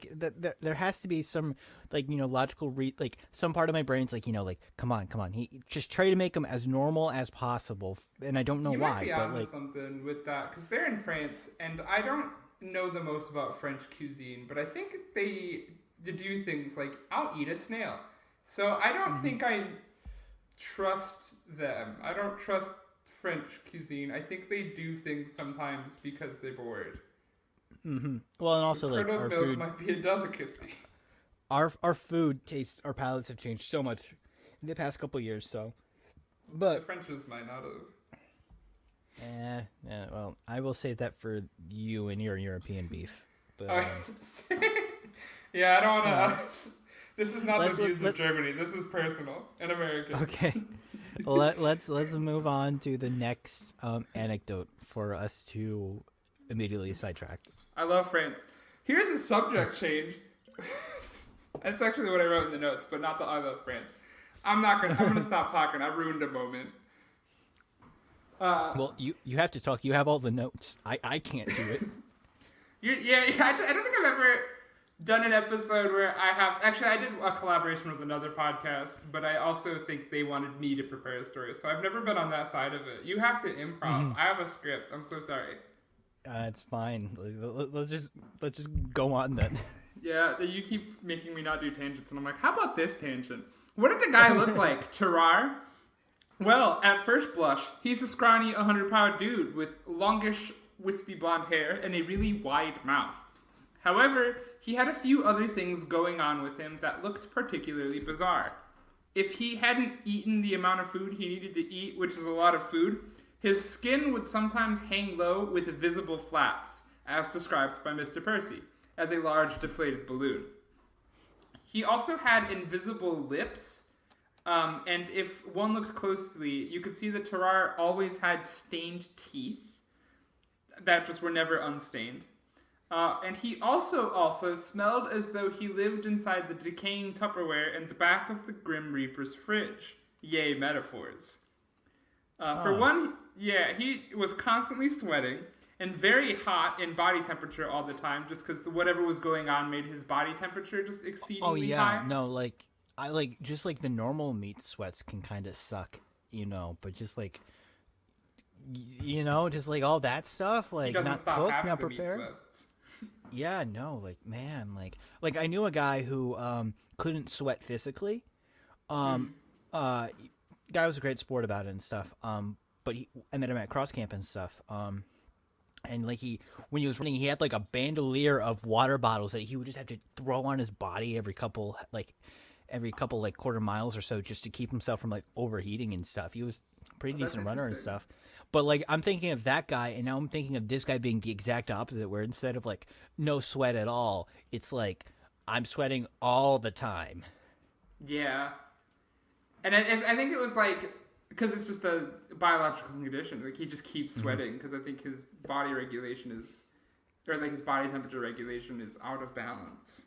there has to be some like, you know, logical like some part of my brain's like, you know, like come on. He just try to make him as normal as possible, and I don't know why. You might be but onto like something with that because they're in France, and I don't know the most about French cuisine, but I think they do things like I'll eat a snail. So I don't think I trust them. I don't trust French cuisine. I think they do things sometimes because they're bored. Mm-hmm. Well, and also like our milk food might be a delicacy. Our food tastes, our palates have changed so much in the past couple of years. So, but the French's might not have. Well, I will say that for you and your European beef. But yeah, I don't want to. This is not the views of Germany. This is personal and American. Okay. let's move on to the next anecdote for us to immediately sidetrack. I love France. Here's a subject change. That's actually what I wrote in the notes, but not the I love France. I'm gonna stop talking. I ruined a moment. Well, you have to talk. You have all the notes. I can't do it. I don't think I've ever done an episode where I did a collaboration with another podcast, but I also think they wanted me to prepare a story, so I've never been on that side of it. You have to improv. Mm-hmm. I have a script. I'm so sorry. It's fine. Let's just go on then. Yeah, you keep making me not do tangents, and I'm like, how about this tangent? What did the guy look like? Terrar? Well, at first blush, he's a scrawny 100-pound dude with longish, wispy blonde hair and a really wide mouth. However, he had a few other things going on with him that looked particularly bizarre. If he hadn't eaten the amount of food he needed to eat, which is a lot of food, his skin would sometimes hang low with visible flaps, as described by Mr. Percy, as a large deflated balloon. He also had invisible lips, and if one looked closely, you could see that Terrar always had stained teeth that just were never unstained. And he also smelled as though he lived inside the decaying Tupperware in the back of the Grim Reaper's fridge. Yay, metaphors. For one, he was constantly sweating and very hot in body temperature all the time, just because whatever was going on made his body temperature just exceedingly high. No, like I like just like the normal meat sweats can kind of suck, you know, but just like just like all that stuff, like not cooked, not prepared. Yeah, no, like man, like I knew a guy who couldn't sweat physically. Guy was a great sport about it and stuff. But I met him at cross camp and stuff. And like when he was running, he had like a bandolier of water bottles that he would just have to throw on his body every couple quarter miles or so just to keep himself from like overheating and stuff. He was a pretty decent runner and stuff. But like I'm thinking of that guy, and now I'm thinking of this guy being the exact opposite, where instead of like no sweat at all, it's like I'm sweating all the time. Yeah, and I think it was like because it's just a biological condition. Like he just keeps sweating because I think his body regulation his body temperature regulation is out of balance.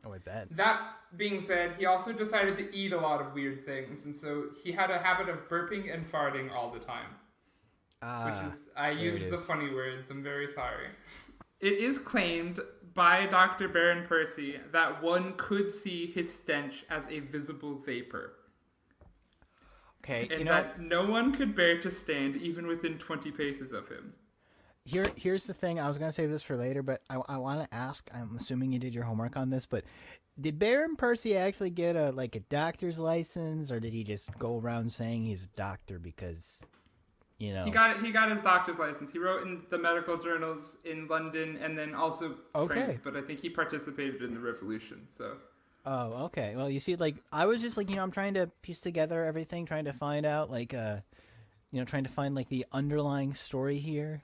Oh, I bet. That being said, he also decided to eat a lot of weird things, and so he had a habit of burping and farting all the time. I used the funny words. I'm very sorry. It is claimed by Dr. Baron Percy that one could see his stench as a visible vapor. Okay, and that no one could bear to stand even within 20 paces of him. Here's the thing. I was going to save this for later, but I want to ask, I'm assuming you did your homework on this, but did Baron Percy actually get a doctor's license, or did he just go around saying he's a doctor because... He got his doctor's license. He wrote in the medical journals in London and then also France, but I think he participated in the revolution. So. Oh, okay. Well, you see, like I was just like I'm trying to piece together everything, trying to find out trying to find like the underlying story here.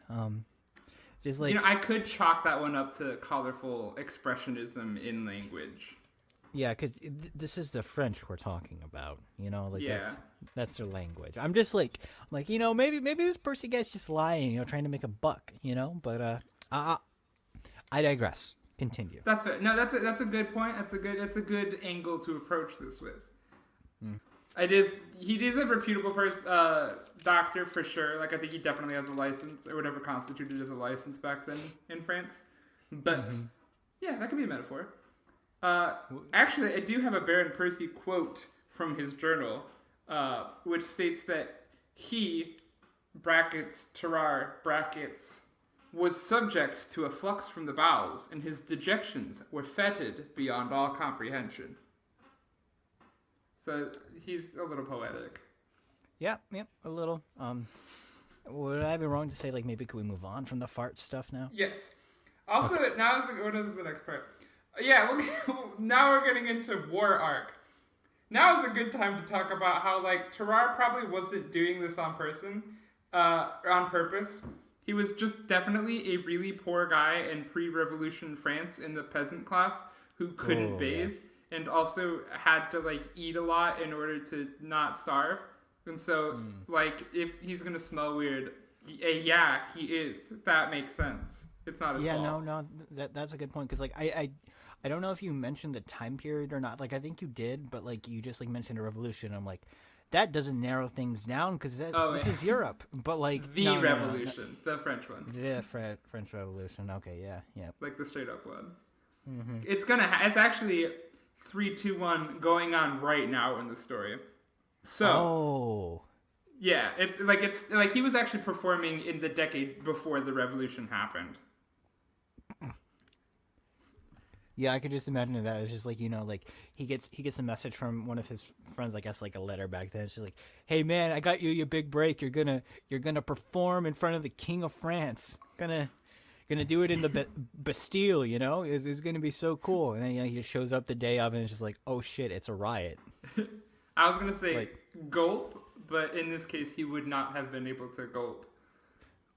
Just like I could chalk that one up to colorful expressionism in language. Yeah, because this is the French we're talking about, that's their language. I'm just like maybe this Percy guy's just lying, trying to make a buck, but I digress. Continue. That's it. No, that's a good point. That's a good angle to approach this with. He is a reputable doctor for sure. Like, I think he definitely has a license, or whatever constituted as a license back then in France. But, yeah, that could be a metaphor. Actually, I do have a Baron Percy quote from his journal, which states that he, brackets, Terrar, brackets, was subject to a flux from the bowels, and his dejections were fetid beyond all comprehension. So he's a little poetic. Yeah, a little. Would I be wrong to say, like, maybe could we move on from the fart stuff now? Yes. Also, what is the next part? Yeah, now we're getting into War Arc. Now is a good time to talk about how, like, Terrar probably wasn't doing this on purpose. He was just definitely a really poor guy in pre-revolution France in the peasant class who couldn't bathe. Yeah. And also had to, like, eat a lot in order to not starve. And so, like, if he's going to smell weird, he is. That makes sense. It's not his fault. Yeah, no, that's a good point. Because, like, I don't know if you mentioned the time period or not. Like, I think you did, but, like, you just, like, mentioned a revolution. I'm like, that doesn't narrow things down because this is Europe. But, like... The revolution. The French one. The French Revolution. Okay, yeah. Like, the straight-up one. Mm-hmm. It's actually... 3, 2, 1 going on right now in the story. So, yeah, it's like he was actually performing in the decade before the revolution happened. Yeah, I could just imagine that. It's just like, you know, like he gets a message from one of his friends, I guess, like a letter back then. She's like, "Hey man, I got you your big break. You're gonna perform in front of the King of France. Gonna do it in the Bastille, you know? It's gonna be so cool." And then, you know, he just shows up the day of, and it's just like, oh shit, it's a riot. I was gonna say gulp, but in this case, he would not have been able to gulp.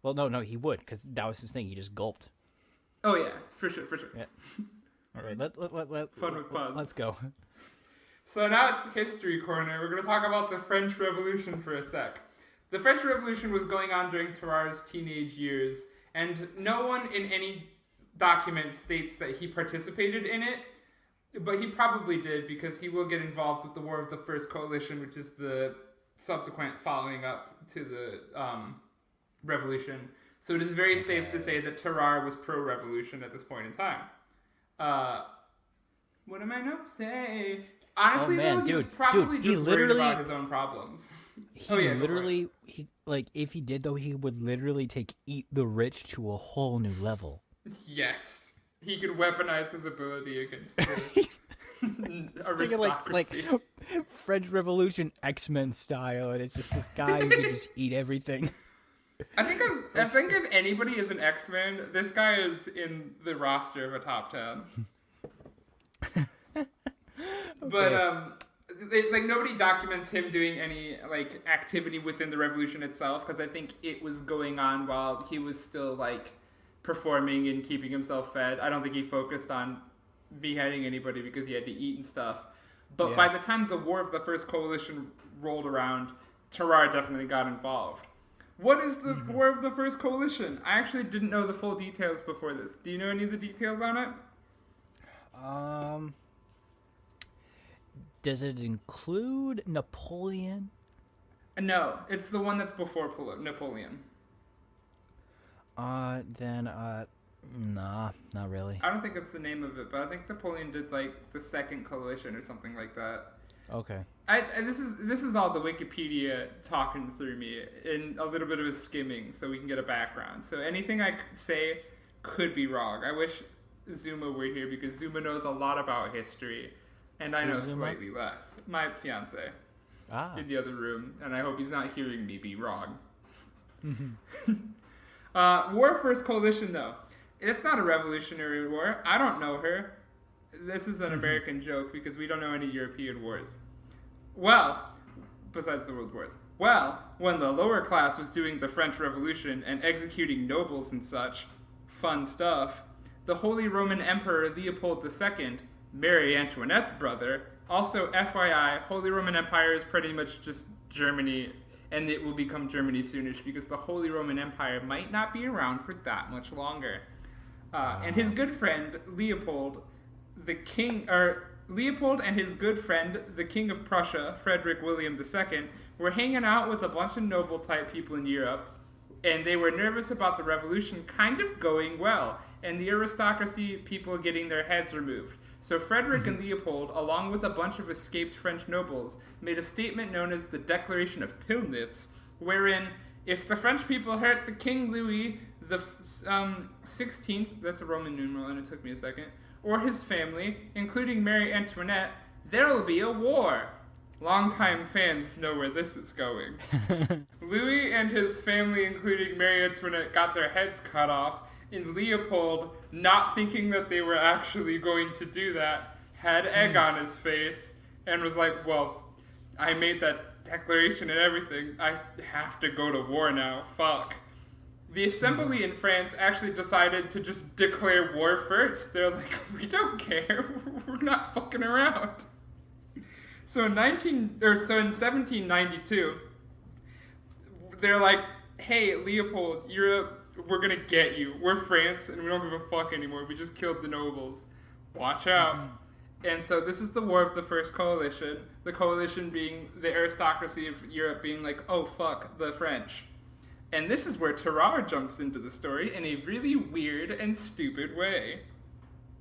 Well, no, he would, because that was his thing. He just gulped. Oh yeah, for sure. Yeah. All right, fun with puns. Let's go. So now it's History Corner. We're gonna talk about the French Revolution for a sec. The French Revolution was going on during Terrar's teenage years. And no one in any document states that he participated in it, but he probably did because he will get involved with the War of the First Coalition, which is the subsequent following up to the revolution. So it is very safe to say that Terrar was pro-revolution at this point in time. What am I not say? Honestly, he was probably just worried about his own problems. If he did, though, he would literally eat the rich to a whole new level. Yes. He could weaponize his ability against the aristocracy. Like French Revolution X-Men style, and it's just this guy who can just eat everything. I think if anybody is an X-Men, this guy is in the roster of a top 10. But nobody documents him doing any like activity within the revolution itself, because I think it was going on while he was still like performing and keeping himself fed. I don't think he focused on beheading anybody because he had to eat and stuff. But by the time the War of the First Coalition rolled around, Terrar definitely got involved. What is the War of the First Coalition? I actually didn't know the full details before this. Do you know any of the details on it? Does it include Napoleon? No, it's the one that's before Napoleon. Nah, not really. I don't think it's the name of it, but I think Napoleon did like the Second Coalition or something like that. Okay. This is all the Wikipedia talking through me and a little bit of a skimming so we can get a background. So anything I say could be wrong. I wish Zuma were here because Zuma knows a lot about history. And I know slightly less. My fiance in the other room, and I hope he's not hearing me be wrong. War First Coalition, though. It's not a revolutionary war. I don't know her. This is an American joke because we don't know any European wars. Well, besides the World Wars. Well, when the lower class was doing the French Revolution and executing nobles and such, fun stuff, the Holy Roman Emperor Leopold II, Mary Antoinette's brother. Also, FYI, Holy Roman Empire is pretty much just Germany, and it will become Germany soonish because the Holy Roman Empire might not be around for that much longer. And his good friend Leopold, the king, or Leopold and his good friend, the King of Prussia, Frederick William II, were hanging out with a bunch of noble-type people in Europe, and they were nervous about the revolution kind of going well, and the aristocracy people getting their heads removed. So Frederick and Leopold, along with a bunch of escaped French nobles, made a statement known as the Declaration of Pillnitz, wherein if the French people hurt the King Louis the 16th, that's a Roman numeral and it took me a second, or his family, including Marie Antoinette, there'll be a war. Longtime fans know where this is going. Louis and his family, including Marie Antoinette, got their heads cut off, and Leopold, not thinking that they were actually going to do that, had egg on his face and was like, well, I made that declaration and everything. I have to go to war now. Fuck. The assembly in France actually decided to just declare war first. They're like, we don't care. We're not fucking around. So in 1792, they're like, hey, Leopold, we're gonna get you. We're France, and we don't give a fuck anymore. We just killed the nobles. Watch out. And so this is the War of the First Coalition. The coalition being the aristocracy of Europe being like, oh, fuck, the French. And this is where Terrar jumps into the story in a really weird and stupid way.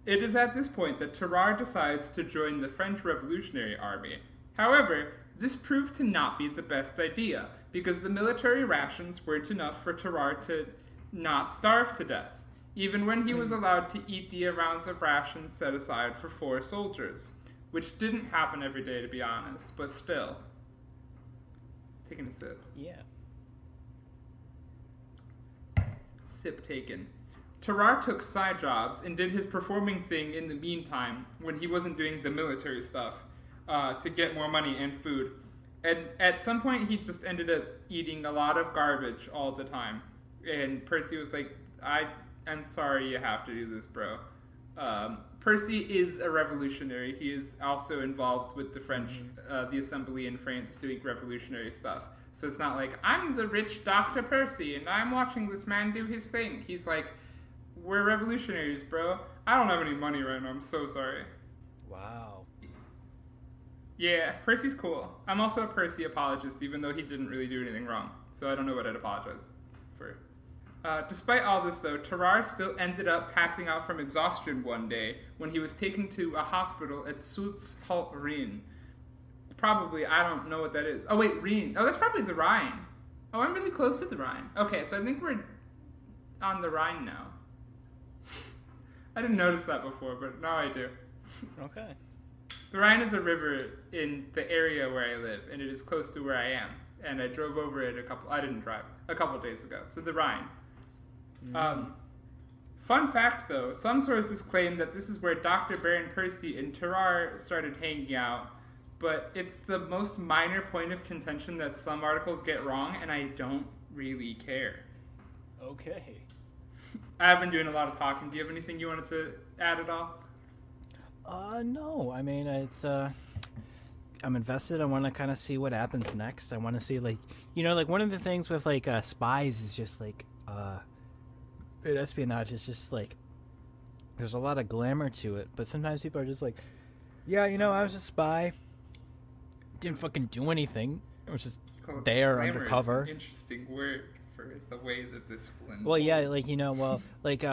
It is at this point that Terrar decides to join the French Revolutionary Army. However, this proved to not be the best idea, because the military rations weren't enough for Terrar to not starve to death, even when he was allowed to eat the amount of rations set aside for 4 soldiers, which didn't happen every day, to be honest, but still. Taking a sip. Yeah. Sip taken. Terrar took side jobs and did his performing thing in the meantime when he wasn't doing the military stuff to get more money and food. And at some point, he just ended up eating a lot of garbage all the time. And Percy was like, I'm sorry you have to do this, bro. Percy is a revolutionary. He is also involved with the French, the assembly in France doing revolutionary stuff. So it's not like, I'm the rich Dr. Percy and I'm watching this man do his thing. He's like, we're revolutionaries, bro. I don't have any money right now. I'm so sorry. Wow. Yeah, Percy's cool. I'm also a Percy apologist, even though he didn't really do anything wrong. So I don't know what I'd apologize for. Despite all this, though, Terrar still ended up passing out from exhaustion one day when he was taken to a hospital at Soultz-Halt-Rhin. Probably, I don't know what that is. Oh, wait, Rhine. Oh, that's probably the Rhine. Oh, I'm really close to the Rhine. Okay, so I think we're on the Rhine now. I didn't notice that before, but now I do. Okay. The Rhine is a river in the area where I live, and it is close to where I am. And I drove over it I didn't drive, a couple days ago. So the Rhine. Fun fact, though, some sources claim that this is where Dr. Baron Percy and Terrar started hanging out, but it's the most minor point of contention that some articles get wrong, and I don't really care. Okay. I've been doing a lot of talking. Do you have anything you wanted to add at all? No. I mean, it's, I'm invested. I want to kind of see what happens next. I want to see, like, one of the things with, like, spies is just, like, espionage is just, like, there's a lot of glamour to it, but sometimes people are just like, yeah, I was a spy. Didn't fucking do anything. It was just there undercover. Is an interesting word for the way that this blends. Well, yeah, like,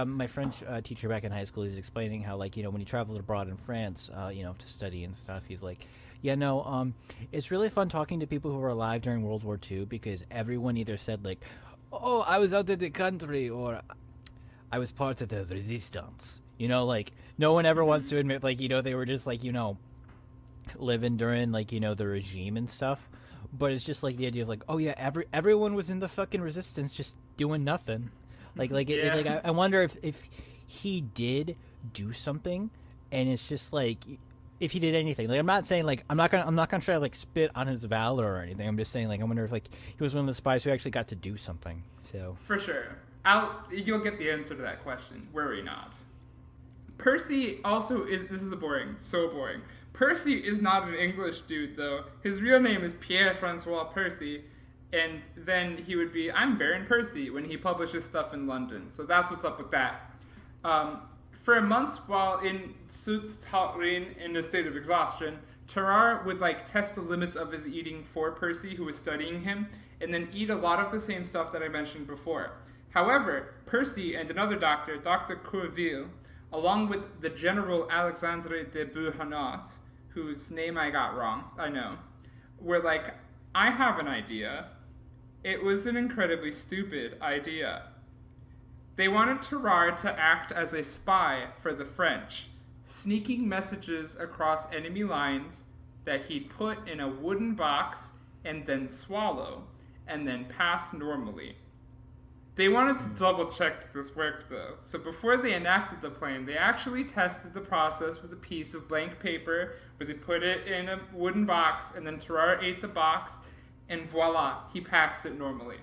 my French teacher back in high school, he's explaining how, like, when he traveled abroad in France, to study and stuff, he's like, yeah, no, it's really fun talking to people who were alive during World War II because everyone either said, like, oh, I was out of the country, or I was part of the resistance. Like, no one ever wants to admit, like, they were just, like, living during, like, the regime and stuff. But it's just, like, the idea of, like, oh, yeah, everyone was in the fucking resistance just doing nothing. I wonder if he did do something, and it's just, like, if he did anything. Like, I'm not saying, like, I'm not gonna try to, like, spit on his valor or anything. I'm just saying, like, I wonder if, like, he was one of the spies who actually got to do something. So for sure. You'll get the answer to that question. Worry not. Percy also is... This is so boring. Percy is not an English dude, though. His real name is Pierre-Francois Percy, and then he would be, I'm Baron Percy, when he publishes stuff in London. So that's what's up with that. For months while in Tarrare in a state of exhaustion, Terrar would test the limits of his eating for Percy, who was studying him, and then eat a lot of the same stuff that I mentioned before. However, Percy and another doctor, Dr. Courville, along with the General Alexandre de Beauharnois, whose name I got wrong, I know, were like, I have an idea. It was an incredibly stupid idea. They wanted Terrar to act as a spy for the French, sneaking messages across enemy lines that he'd put in a wooden box and then swallow, and then pass normally. They wanted to double check that this worked, though, so before they enacted the plan, they actually tested the process with a piece of blank paper where they put it in a wooden box, and then Terrar ate the box, and voila, he passed it normally.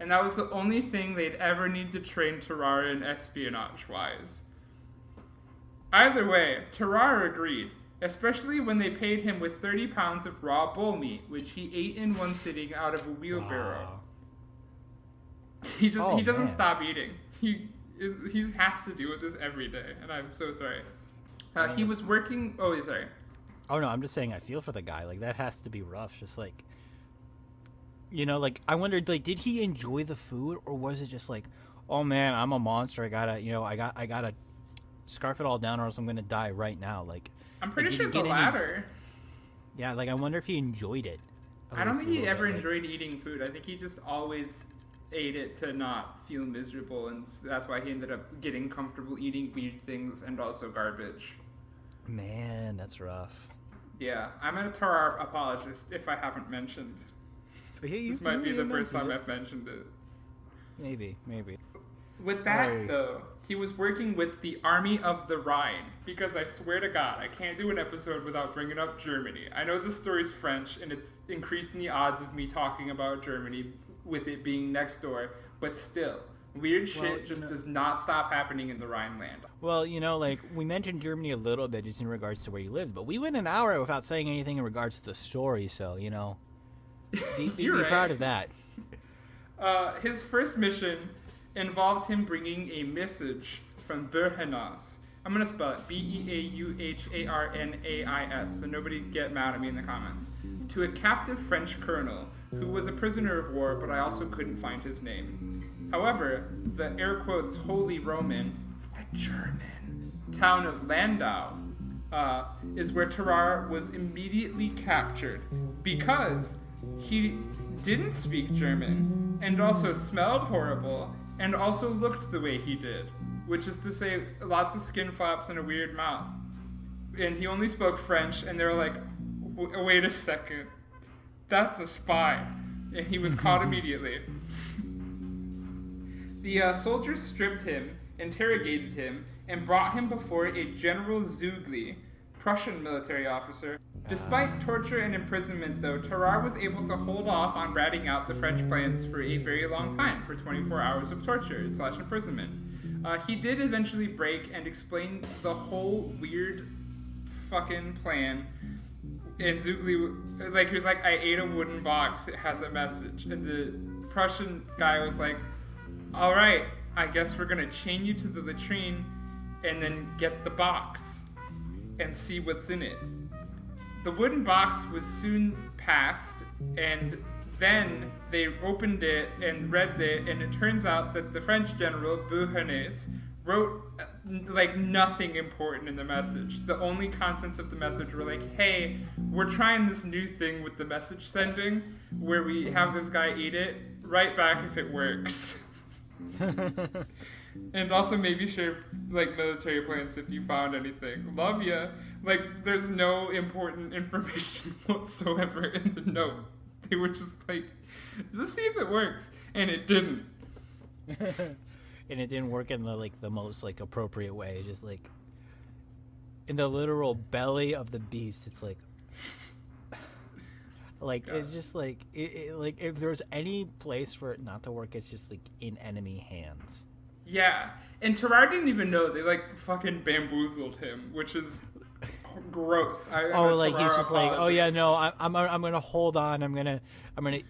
And that was the only thing they'd ever need to train Terrar in espionage-wise. Either way, Terrar agreed, especially when they paid him with 30 pounds of raw bull meat, which he ate in one sitting out of a wheelbarrow. Wow. He doesn't stop eating. He has to deal with this every day, and I'm so sorry. He was working... Oh, sorry. Oh, no, I'm just saying I feel for the guy. That has to be rough. Just I wondered, did he enjoy the food, or was it just oh man, I'm a monster. I gotta scarf it all down, or else I'm gonna die right now. I'm pretty sure the latter. Yeah, I wonder if he enjoyed it. I don't think he ever enjoyed eating food. I think he just always ate it to not feel miserable, and that's why he ended up getting comfortable eating weird things and also garbage. Man, that's rough. Yeah, I'm a Terrar apologist, if I haven't mentioned. This might be the first time I've mentioned it. Maybe. With that, though, he was working with the Army of the Rhine, because I swear to God, I can't do an episode without bringing up Germany. I know the story's French, and it's increasing the odds of me talking about Germany with it being next door, but still, weird shit does not stop happening in the Rhineland. Well, we mentioned Germany a little bit just in regards to where you lived, but we went an hour without saying anything in regards to the story, so, be proud of that. His first mission involved him bringing a message from Beauharnois. I'm going to spell it Beauharnais, so nobody get mad at me in the comments. To a captive French colonel who was a prisoner of war, but I also couldn't find his name. However, the air quotes Holy Roman, the German, town of Landau is where Terrar was immediately captured because he didn't speak German and also smelled horrible and also looked the way he did, which is to say lots of skin flaps and a weird mouth. And he only spoke French, and they were like, wait a second, that's a spy. And he was caught immediately. The soldiers stripped him, interrogated him, and brought him before a General Zugli, Prussian military officer. Despite torture and imprisonment, though, Terrar was able to hold off on ratting out the French plans for a very long time, for 24 hours of torture / imprisonment. He did eventually break and explain the whole weird fucking plan. And Zugli, he was like, I ate a wooden box, it has a message. And the Prussian guy was like, all right, I guess we're gonna chain you to the latrine and then get the box and see what's in it. The wooden box was soon passed, and then they opened it and read it, and it turns out that the French general, Beauharnais, wrote nothing important in the message. The only contents of the message were hey, we're trying this new thing with the message sending, where we have this guy eat it, write back if it works. And also maybe share military plans if you found anything. Love ya. There's no important information whatsoever in the note. They were just let's see if it works. And it didn't. And it didn't work in the most appropriate way. Just in the literal belly of the beast. It's it's just if there's any place for it not to work, it's just in enemy hands. Yeah, and Terrar didn't even know. They fucking bamboozled him, which is gross. He's just oh yeah, no, I'm gonna hold on. I'm gonna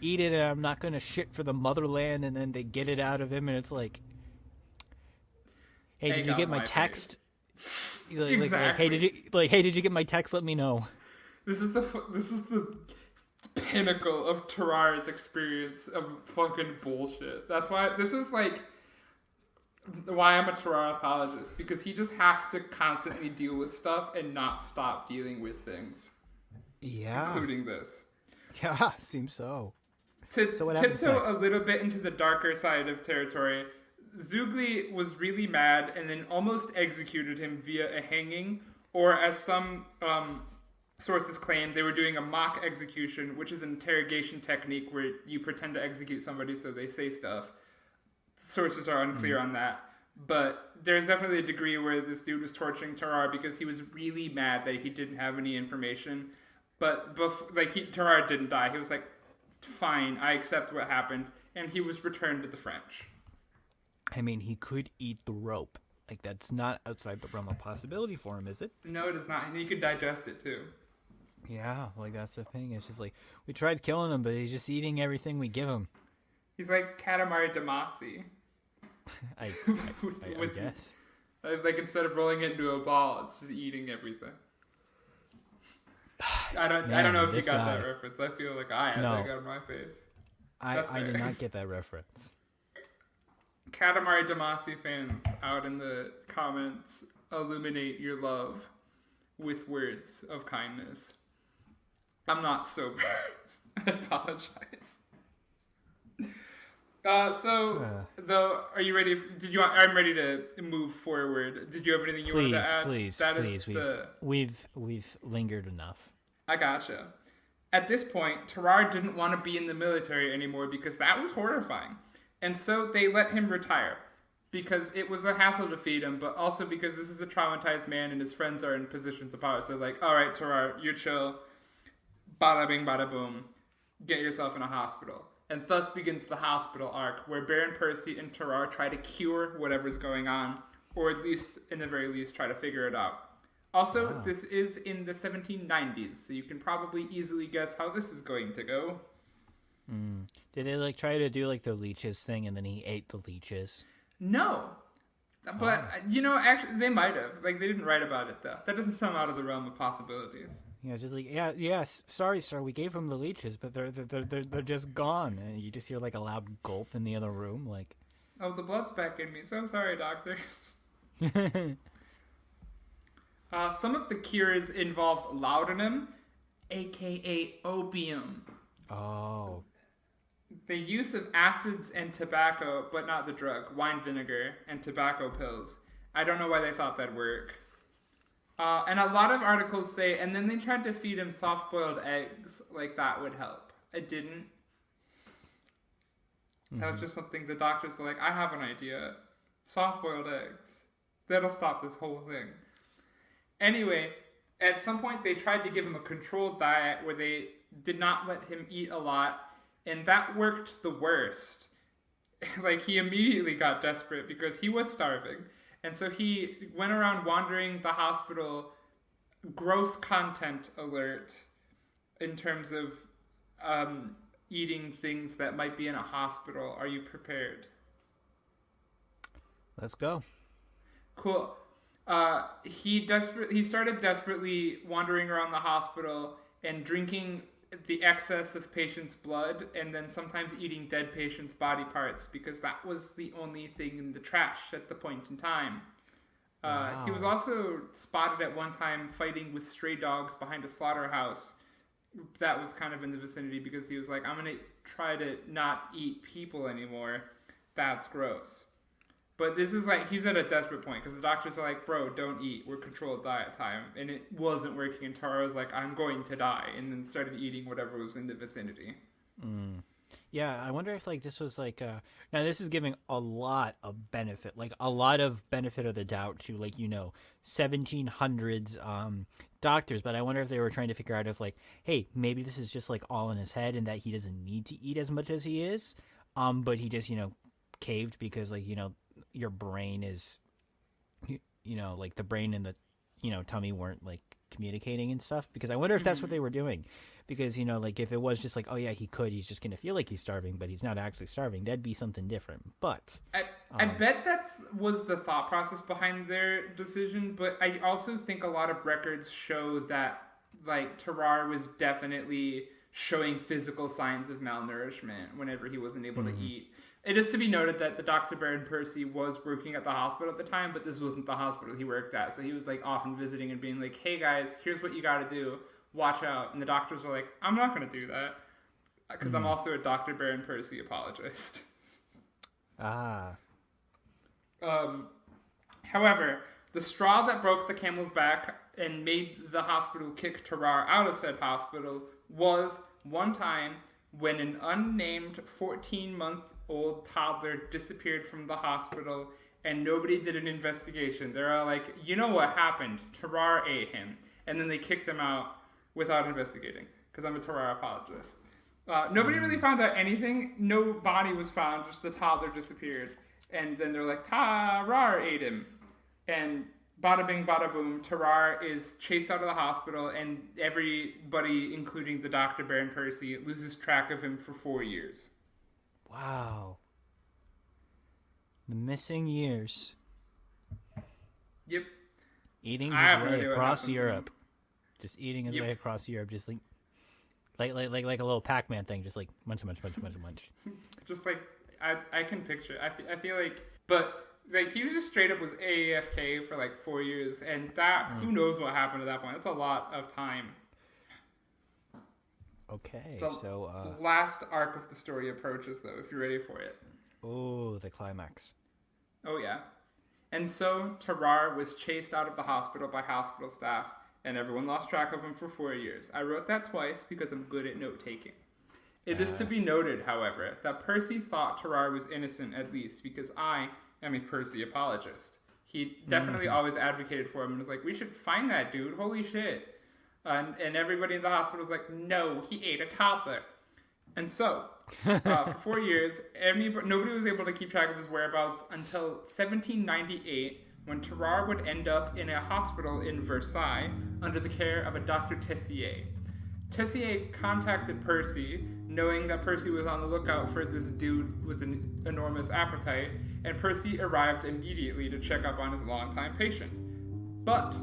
eat it, and I'm not gonna shit for the motherland. And then they get it out of him, and it's hey, did you get my text? Exactly. Hey, did you get my text? Let me know. This is the pinnacle of Terrar's experience of fucking bullshit. That's why this is like why I'm a Terrar apologist, because he just has to constantly deal with stuff and not stop dealing with things. Yeah. Including this. Yeah, seems so. To tiptoe a little bit into the darker side of territory, Zugli was really mad and then almost executed him via a hanging, or as some sources claim, they were doing a mock execution, which is an interrogation technique where you pretend to execute somebody so they say stuff. Sources are unclear on that, but there's definitely a degree where this dude was torturing Terrar because he was really mad that he didn't have any information. But Terrar didn't die. He was like, fine, I accept what happened, and he was returned to the French. I mean, he could eat the rope. Like, that's not outside the realm of possibility for him, is it? No, it is not, and he could digest it too. Yeah, like, that's the thing. It's just like, we tried killing him, but he's just eating everything we give him. He's like Katamari Damacy. I guess. Like, instead of rolling it into a ball, it's just eating everything. I don't know if you got that reference. I feel like I had that on my face. I did not get that reference. Katamari Damacy fans out in the comments, illuminate your love with words of kindness. I'm not sober. I apologize. Though, are you ready? I'm ready to move forward. Did you have anything you wanted to add? Please. We've lingered enough. I gotcha. At this point, Terrar didn't want to be in the military anymore because that was horrifying. And so they let him retire because it was a hassle to feed him, but also because this is a traumatized man and his friends are in positions of power. So like, all right, Terrar, you're chill. Bada bing, bada boom. Get yourself in a hospital. And thus begins the hospital arc, where Baron Percy and Terrar try to cure whatever's going on, or at least, in the very least, try to figure it out. Also, This is in the 1790s, so you can probably easily guess how this is going to go. Did they try to do the leeches thing, and then he ate the leeches? No, but actually, they might have. They didn't write about it though. That doesn't sound out of the realm of possibilities. Yeah, just sorry, sir, we gave him the leeches, but they're just gone, and you just hear a loud gulp in the other room, Oh, the blood's back in me. So sorry, doctor. Some of the cures involved laudanum, aka opium. Oh. The use of acids and tobacco, but not the drug, wine vinegar, and tobacco pills. I don't know why they thought that'd work. And a lot of articles say, and then they tried to feed him soft-boiled eggs, that would help. It didn't. That was just something the doctors were like, I have an idea. Soft-boiled eggs. That'll stop this whole thing. Anyway, at some point they tried to give him a controlled diet where they did not let him eat a lot, and that worked the worst. He immediately got desperate because he was starving. And so he went around wandering the hospital, gross content alert, in terms of eating things that might be in a hospital. Are you prepared? Let's go. Cool. He started desperately wandering around the hospital and drinking the excess of patients' blood, and then sometimes eating dead patients' body parts because that was the only thing in the trash at the point in time. Wow. He was also spotted at one time fighting with stray dogs behind a slaughterhouse. That was kind of in the vicinity because he was like, I'm going to try to not eat people anymore. That's gross. But this is he's at a desperate point because the doctors are like, bro, don't eat. We're controlled diet time. And it wasn't working. And Tara was like, I'm going to die. And then started eating whatever was in the vicinity. Yeah, I wonder if this was now this is giving a lot of benefit, a lot of benefit of the doubt to 1700s doctors. But I wonder if they were trying to figure out if hey, maybe this is just all in his head and that he doesn't need to eat as much as he is. But he just, caved because your brain is, the brain and the, tummy weren't communicating and stuff, because I wonder if that's what they were doing, because, if it was just oh yeah, he's just going to feel like he's starving, but he's not actually starving, that'd be something different. But I bet that was the thought process behind their decision, but I also think a lot of records show that, like, Terrar was definitely showing physical signs of malnourishment whenever he wasn't able to eat. It is to be noted that the Dr. Baron Percy was working at the hospital at the time, but this wasn't the hospital he worked at, so he was, like, often visiting and being like, hey guys, here's what you gotta do, watch out. And the doctors were like, I'm not gonna do that, because I'm also a Dr. Baron Percy apologist. However, the straw that broke the camel's back and made the hospital kick Terrar out of said hospital was one time when an unnamed 14-month-old toddler disappeared from the hospital and nobody did an investigation. They're all like, you know what happened? Terrar ate him. And then they kicked him out without investigating, because I'm a Terrar apologist. Nobody really found out anything. No body was found, just the toddler disappeared. And then they're like, Terrar ate him. And bada bing, bada boom, Terrar is chased out of the hospital, and everybody, including the Dr. Baron Percy, loses track of him for 4 years. Wow. The missing years. Yep. Eating his way across Europe. Just eating his way across Europe, just like a little Pac-Man thing, just like munch. Just like, I can picture. I feel like, but like he was just straight up was AFK for like 4 years, and that who knows what happened at that point. That's a lot of time. Okay, the last arc of the story approaches, though, if you're ready for it. Oh, the climax. Oh yeah, and so Terrar was chased out of the hospital by hospital staff, and everyone lost track of him for 4 years. I wrote that twice because I'm good at note taking. It is to be noted, however, that Percy thought Terrar was innocent at least, because I am a Percy apologist. He definitely always advocated for him and was like, we should find that dude, holy shit. And everybody in the hospital was like, no, he ate a toddler. And so, for 4 years, nobody was able to keep track of his whereabouts until 1798, when Terrar would end up in a hospital in Versailles under the care of a Dr. Tessier. Tessier contacted Percy, knowing that Percy was on the lookout for this dude with an enormous appetite, and Percy arrived immediately to check up on his longtime patient. But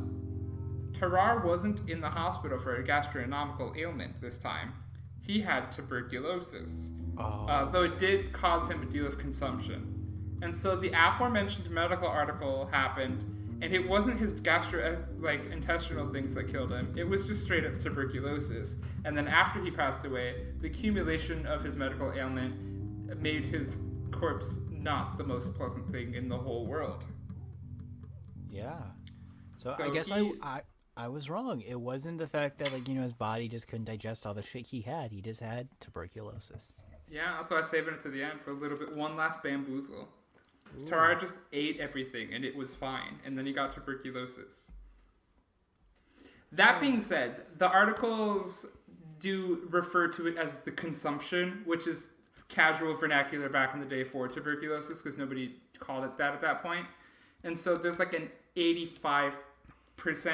Terrar wasn't in the hospital for a gastronomical ailment this time. He had tuberculosis, though it did cause him a deal of consumption. And so the aforementioned medical article happened, and it wasn't his intestinal things that killed him. It was just straight up tuberculosis. And then after he passed away, the accumulation of his medical ailment made his corpse not the most pleasant thing in the whole world. Yeah. So I guess I was wrong. It wasn't the fact that his body just couldn't digest all the shit he had. He just had tuberculosis. Yeah, that's why I saved it to the end for a little bit. One last bamboozle. Terrar just ate everything, and it was fine. And then he got tuberculosis. That being said, the articles do refer to it as the consumption, which is casual vernacular back in the day for tuberculosis, because nobody called it that at that point. And so there's like an 85%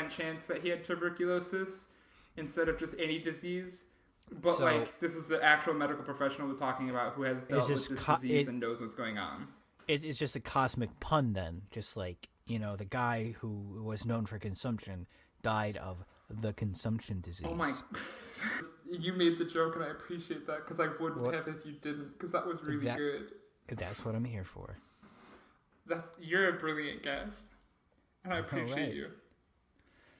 chance that he had tuberculosis instead of just any disease. But this is the actual medical professional we're talking about who has dealt with this disease and knows what's going on. It's just a cosmic pun then. Just like, the guy who was known for consumption died of the consumption disease. Oh my... You made the joke, and I appreciate that, because I wouldn't have if you didn't, because that was really good. That's what I'm here for. You're a brilliant guest, and I appreciate you.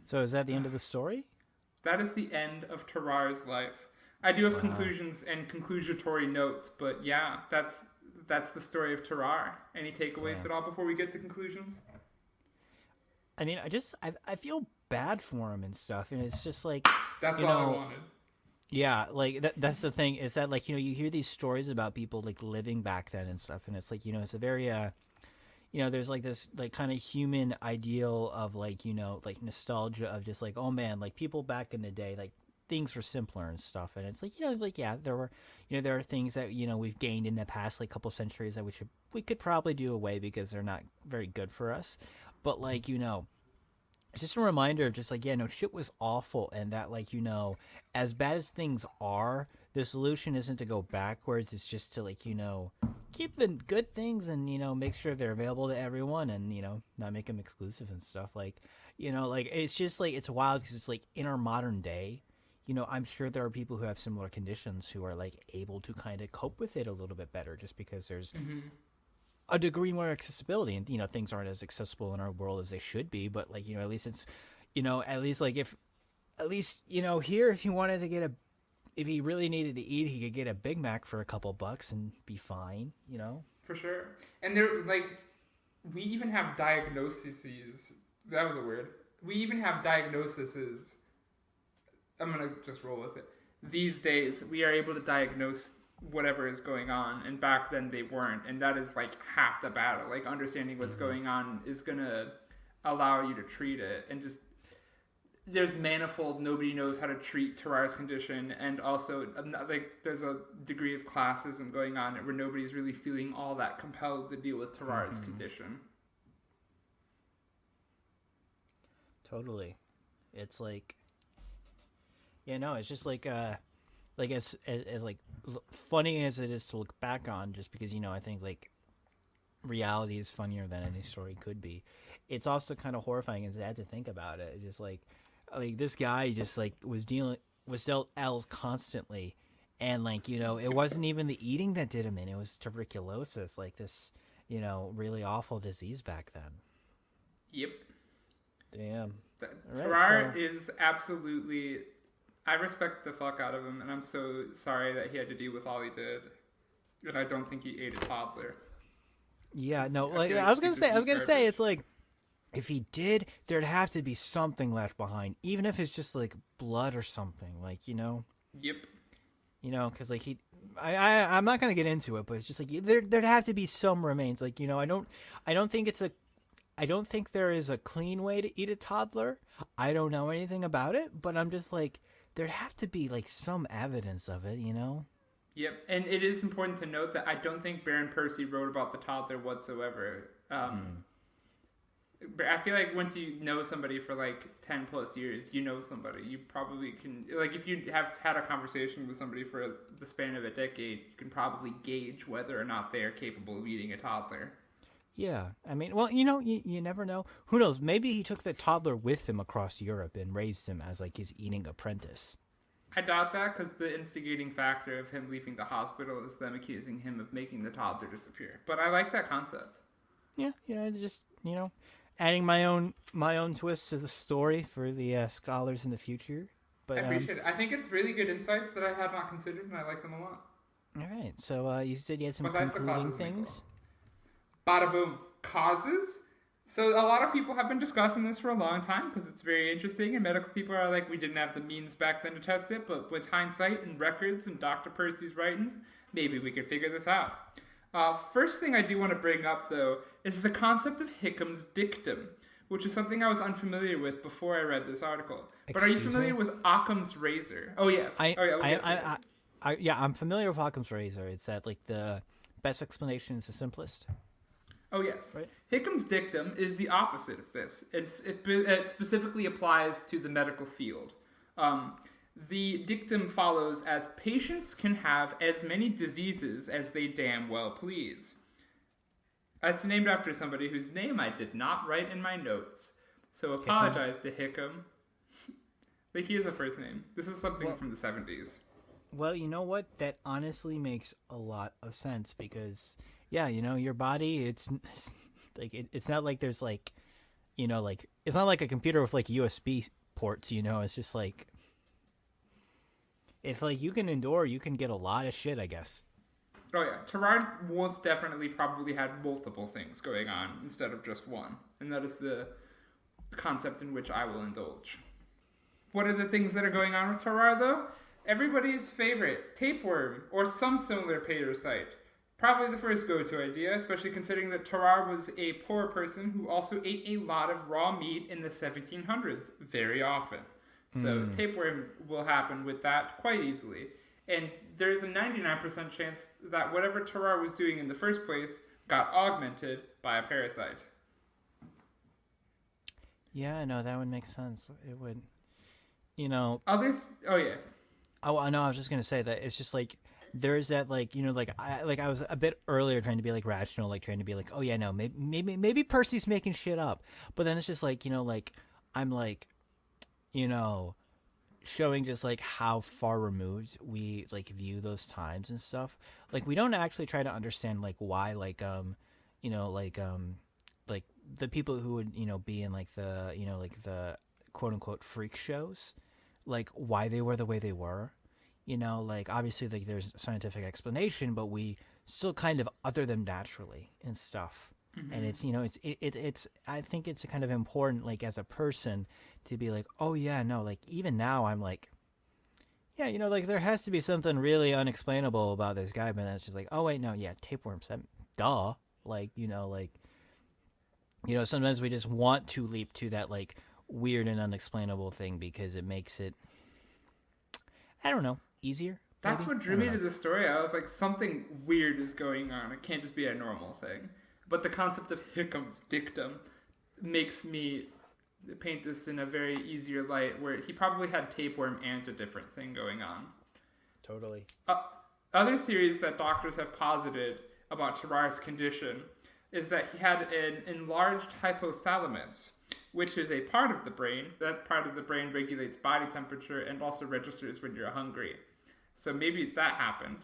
So is that the end of the story? That is the end of Terrar's life. I do have conclusions and conclusionary notes, but yeah, that's the story of Terrar. Any takeaways at all before we get to conclusions? I mean, I feel bad for him and stuff, and it's just like... That's all I wanted. Yeah, that's the thing, is that, you hear these stories about people, living back then and stuff, and it's it's a very, there's, this, kind of human ideal of, nostalgia of just, oh, man, people back in the day, things were simpler and stuff, and it's there were, there are things that, we've gained in the past, couple centuries that we could probably do away because they're not very good for us, but, it's just a reminder of just shit was awful, and that as bad as things are, the solution isn't to go backwards. It's just to keep the good things and make sure they're available to everyone and not make them exclusive and stuff. It's just it's wild because it's in our modern day. I'm sure there are people who have similar conditions who are able to kind of cope with it a little bit better, just because there's a degree more accessibility, and things aren't as accessible in our world as they should be. But at least it's here, if you wanted to if he really needed to eat, he could get a Big Mac for a couple bucks and be fine. For sure. And they're we even have diagnoses. That was a word. We even have diagnoses. I'm going to just roll with it. These days, we are able to diagnose whatever is going on, and back then they weren't. And that is half the battle. Understanding what's going on is going to allow you to treat it. And just, there's manifold, nobody knows how to treat Terrar's condition. And also, there's a degree of classism going on where nobody's really feeling all that compelled to deal with Terrar's condition. Totally. It's it's just as funny as it is to look back on, just because I think reality is funnier than any story could be. It's also kind of horrifying and sad to think about it. It's just this guy just was dealt L's constantly, and it wasn't even the eating that did him in. It was tuberculosis, this really awful disease back then. Yep. Damn. Terrar is absolutely. I respect the fuck out of him, and I'm so sorry that he had to deal with all he did. And I don't think he ate a toddler. Yeah, no, I was gonna say, it's if he did, there'd have to be something left behind, even if it's just blood or something, Yep. Because I'm not gonna get into it, but it's just there'd have to be some remains. I don't think there is a clean way to eat a toddler. I don't know anything about it, but I'm just there'd have to be some evidence of it, Yep, and it is important to note that I don't think Baron Percy wrote about the toddler whatsoever. I feel once you know somebody for 10 plus years, you know somebody. You probably can, if you have had a conversation with somebody for the span of a decade, you can probably gauge whether or not they are capable of eating a toddler. Yeah, I mean, well, you never know. Who knows? Maybe he took the toddler with him across Europe and raised him as his eating apprentice. I doubt that, because the instigating factor of him leaving the hospital is them accusing him of making the toddler disappear. But I like that concept. Yeah, just adding my own twist to the story for the scholars in the future. But I appreciate it. I think it's really good insights that I had not considered, and I like them a lot. All right, so you said you had some concluding things. Bada boom. Causes? So a lot of people have been discussing this for a long time because it's very interesting, and medical people are we didn't have the means back then to test it, but with hindsight and records and Dr. Percy's writings, maybe we could figure this out. First thing I do want to bring up, though, is the concept of Hickham's dictum, which is something I was unfamiliar with before I read this article. But are you familiar with Occam's razor? Oh, yes. I'm familiar with Occam's razor. It's that the best explanation is the simplest. Oh, yes. Right. Hickham's dictum is the opposite of this. It specifically applies to the medical field. The dictum follows as patients can have as many diseases as they damn well please. It's named after somebody whose name I did not write in my notes. So apologize to Hickam. But he is a first name. This is something from the 70s. Well, you know what? That honestly makes a lot of sense because... Yeah, your body, it's it's not there's it's not like a computer with USB ports, it's just if you can endure, you can get a lot of shit, I guess. Oh yeah, Terrar most definitely probably had multiple things going on instead of just one, and that is the concept in which I will indulge. What are the things that are going on with Terrar, though? Everybody's favorite, tapeworm, or some similar parasite. Probably the first go-to idea, especially considering that Terrar was a poor person who also ate a lot of raw meat in the 1700s very often. So tapeworm will happen with that quite easily. And there's a 99% chance that whatever Terrar was doing in the first place got augmented by a parasite. Yeah, no, that would make sense. It would, Oh yeah. Oh no, I was just gonna say that it's just like there's that like I was a bit earlier trying to be like rational, like trying to be like, oh yeah, no, maybe Percy's making shit up, but then it's just like like I'm like you know showing just like how far removed we like view those times and stuff. Like we don't actually try to understand like why you know like the people who would be in like the like the quote unquote freak shows, like why they were the way they were. Like obviously like there's scientific explanation, but we still kind of other them naturally and stuff. And it's it's I think it's kind of important like as a person to be like, oh yeah, no, like even now I'm like, yeah, like there has to be something really unexplainable about this guy, but then it's just like, oh wait, no, yeah, tapeworms, duh. Like sometimes we just want to leap to that like weird and unexplainable thing because it makes it, I don't know, easier. That's maybe? what drew me to the story. I was like, something weird is going on. It can't just be a normal thing. But the concept of Hickham's dictum makes me paint this in a very easier light, where he probably had tapeworm and a different thing going on. Totally. Other theories that doctors have posited about Terrar's condition is that he had an enlarged hypothalamus, which is a part of the brain. That part of the brain regulates body temperature and also registers when you're hungry. So maybe that happened.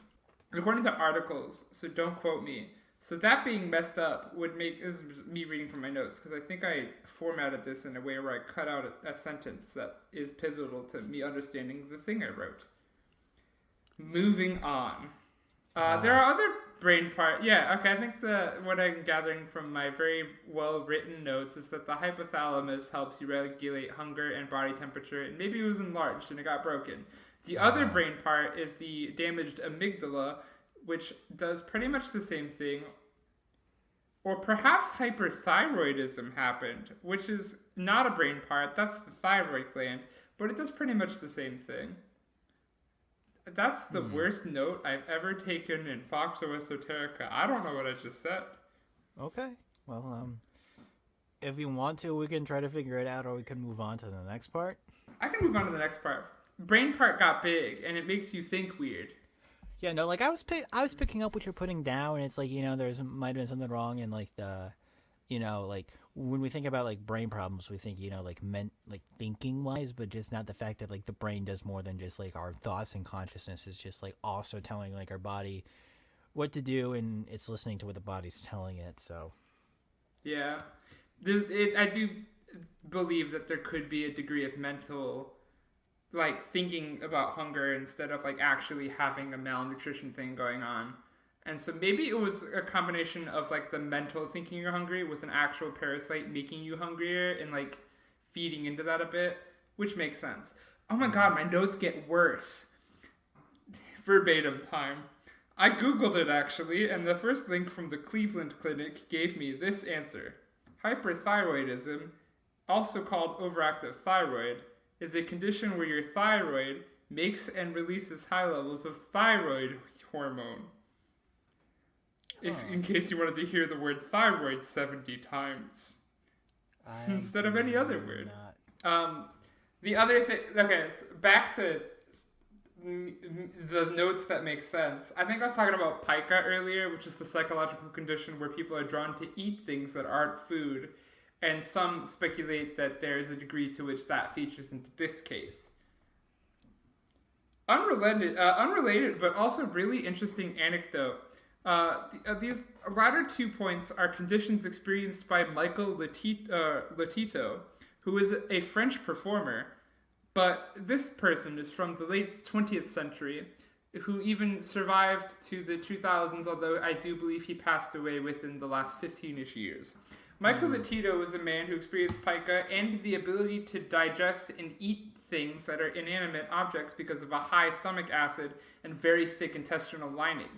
According to articles, so don't quote me, so that being messed up would make, this is me reading from my notes, because I think I formatted this in a way where I cut out a sentence that is pivotal to me understanding the thing I wrote. Moving on. There are other brain parts. Yeah, okay, I think what I'm gathering from my very well-written notes is that the hypothalamus helps you regulate hunger and body temperature, and maybe it was enlarged and it got broken. The other brain part is the damaged amygdala, which does pretty much the same thing. Or perhaps hyperthyroidism happened, which is not a brain part, that's the thyroid gland, but it does pretty much the same thing. That's the worst note I've ever taken in Foxxo Esoterica. I don't know what I just said. Okay. Well, if you want to, we can try to figure it out, or we can move on to the next part. I can move on to the next part. Brain part got big, and it makes you think weird. Yeah, no, like I was picking up what you're putting down, and it's like there's might have been something wrong in like the, like when we think about like brain problems, we think like thinking wise, but just not the fact that like the brain does more than just like our thoughts and consciousness. Is just like also telling like our body what to do, and it's listening to what the body's telling it. So yeah, I do believe that there could be a degree of mental, like thinking about hunger instead of like actually having a malnutrition thing going on. And so maybe it was a combination of like the mental thinking you're hungry with an actual parasite making you hungrier and like feeding into that a bit, which makes sense. Oh my god, my notes get worse. Verbatim time. I googled it actually, and the first link from the Cleveland Clinic gave me this answer. Hyperthyroidism, also called overactive thyroid, is a condition where your thyroid makes and releases high levels of thyroid hormone. In case you wanted to hear the word thyroid 70 times instead of any other word. The other thing, okay, back to the notes that make sense. I think I was talking about pica earlier, which is the psychological condition where people are drawn to eat things that aren't food. And some speculate that there is a degree to which that features into this case. Unrelated, but also really interesting anecdote. These latter 2 points are conditions experienced by Michael Letito, who is a French performer. But this person is from the late 20th century, who even survived to the 2000s, although I do believe he passed away within the last 15-ish years. Michael Letito was a man who experienced pica and the ability to digest and eat things that are inanimate objects because of a high stomach acid and very thick intestinal lining.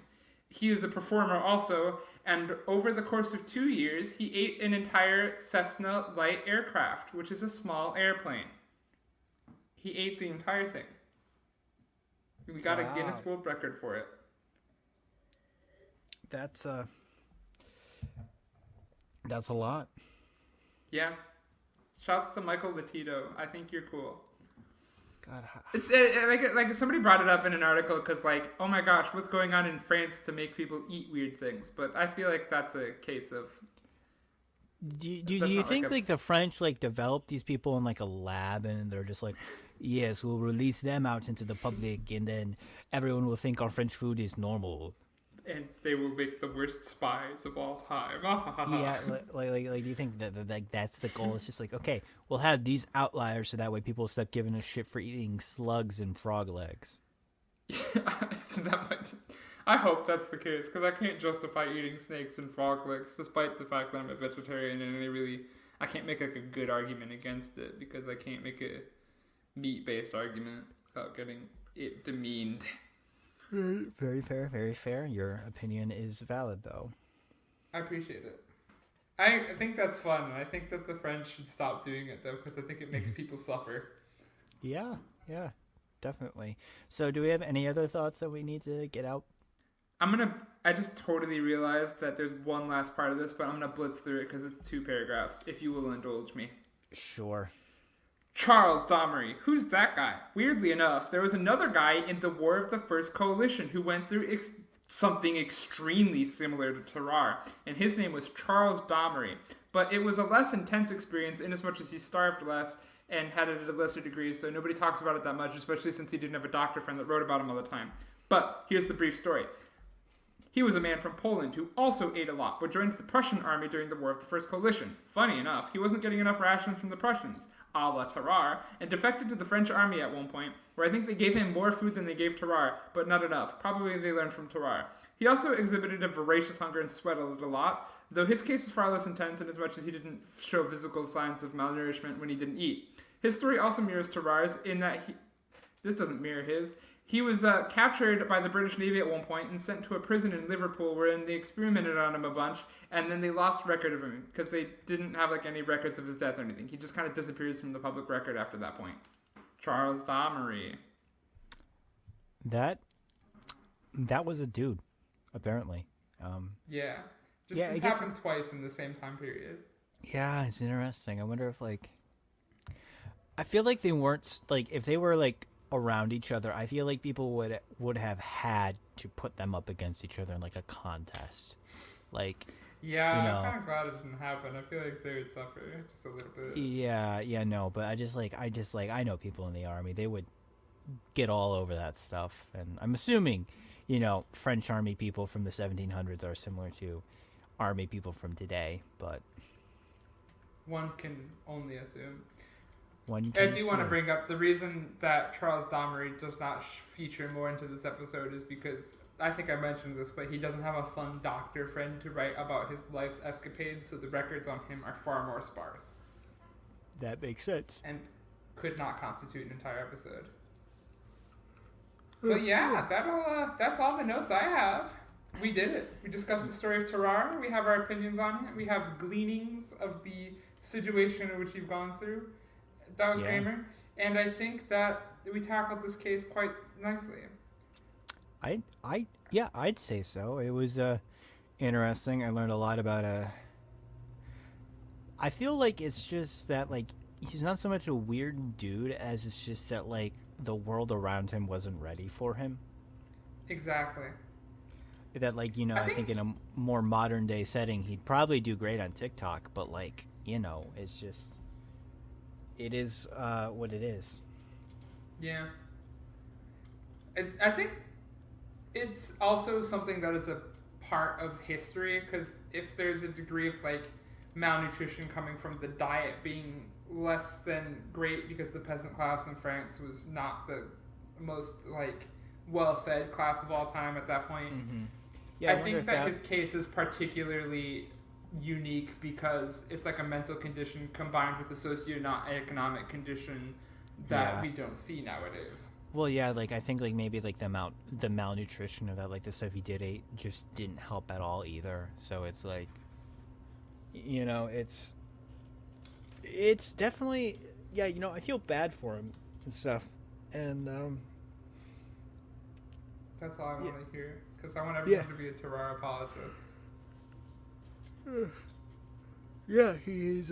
He is a performer also, and over the course of 2 years, he ate an entire Cessna light aircraft, which is a small airplane. He ate the entire thing. We got a Guinness World Record for it. That's a lot. Yeah. Shouts to Michael Letito. I think you're cool. God, It's like somebody brought it up in an article because like, oh my gosh, what's going on in France to make people eat weird things? But I feel like that's a case of. do you think like the French like developed these people in like a lab and they're just like, yes, we'll release them out into the public and then everyone will think our French food is normal. And they will make the worst spies of all time. Yeah, like, do you think that like that's the goal? It's just like, okay, we'll have these outliers so that way people stop giving a shit for eating slugs and frog legs. I hope that's the case because I can't justify eating snakes and frog legs, despite the fact that I'm a vegetarian and I can't make like a good argument against it because I can't make a meat-based argument without getting it demeaned. Very fair, very fair. Your opinion is valid, though. I appreciate it. I think that's fun, and I think that the French should stop doing it, though, because I think it makes people suffer. Yeah, definitely. So do we have any other thoughts that we need to get out? I just totally realized that there's one last part of this, but I'm going to blitz through it because it's 2 paragraphs, if you will indulge me. Sure. Charles Dahmery. Who's that guy? Weirdly enough, there was another guy in the War of the First Coalition who went through something extremely similar to Terrar, and his name was Charles Dahmery. But it was a less intense experience inasmuch as he starved less and had it at a lesser degree, so nobody talks about it that much, especially since he didn't have a doctor friend that wrote about him all the time. But here's the brief story. He was a man from Poland who also ate a lot, but joined the Prussian army during the War of the First Coalition. Funny enough, he wasn't getting enough rations from the Prussians, a la Tarrare, and defected to the French army at one point, where I think they gave him more food than they gave Tarrare, but not enough. Probably they learned from Tarrare. He also exhibited a voracious hunger and sweated a lot, though his case was far less intense in as much as he didn't show physical signs of malnourishment when he didn't eat. His story also mirrors Tarrare's in that this doesn't mirror his. He was captured by the British Navy at one point and sent to a prison in Liverpool wherein they experimented on him a bunch, and then they lost record of him because they didn't have like any records of his death or anything. He just kind of disappears from the public record after that point. Charles Dahmery. That was a dude, apparently. Yeah. This happened twice in the same time period. Yeah, it's interesting. I wonder if like... I feel like they weren't... Like, if they were like... around each other, I feel like people would have had to put them up against each other in like a contest. Like, yeah, I'm kind of glad it didn't happen. I feel like they would suffer just a little bit. Yeah, no, but I know people in the army, they would get all over that stuff, and I'm assuming, French army people from the 1700s are similar to army people from today, but one can only assume. I do want to bring up the reason that Charles Dahmery does not feature more into this episode is because, I think I mentioned this, but he doesn't have a fun doctor friend to write about his life's escapades, so the records on him are far more sparse. That makes sense. And could not constitute an entire episode. But yeah, that's all the notes I have. We did it. We discussed the story of Terrar. We have our opinions on it. We have gleanings of the situation in which you've gone through. That was Kramer, and I think that we tackled this case quite nicely. I'd say so. It was interesting. I learned a lot about I feel like it's just that like he's not so much a weird dude as it's just that like the world around him wasn't ready for him. Exactly. That like I think in a more modern day setting he'd probably do great on TikTok, but like it's just. It is what it is. Yeah. I think it's also something that is a part of history, because if there's a degree of like malnutrition coming from the diet being less than great because the peasant class in France was not the most like well-fed class of all time at that point. Mm-hmm. Yeah, I think that his case is particularly unique because it's like a mental condition combined with a socioeconomic condition that we don't see nowadays. Well, yeah, like I think like maybe like the malnutrition of that, like the stuff he did eat just didn't help at all either. So it's like, it's definitely I feel bad for him and stuff, and that's all I want to hear because I want everyone to be a Terrar apologist. Yeah, he's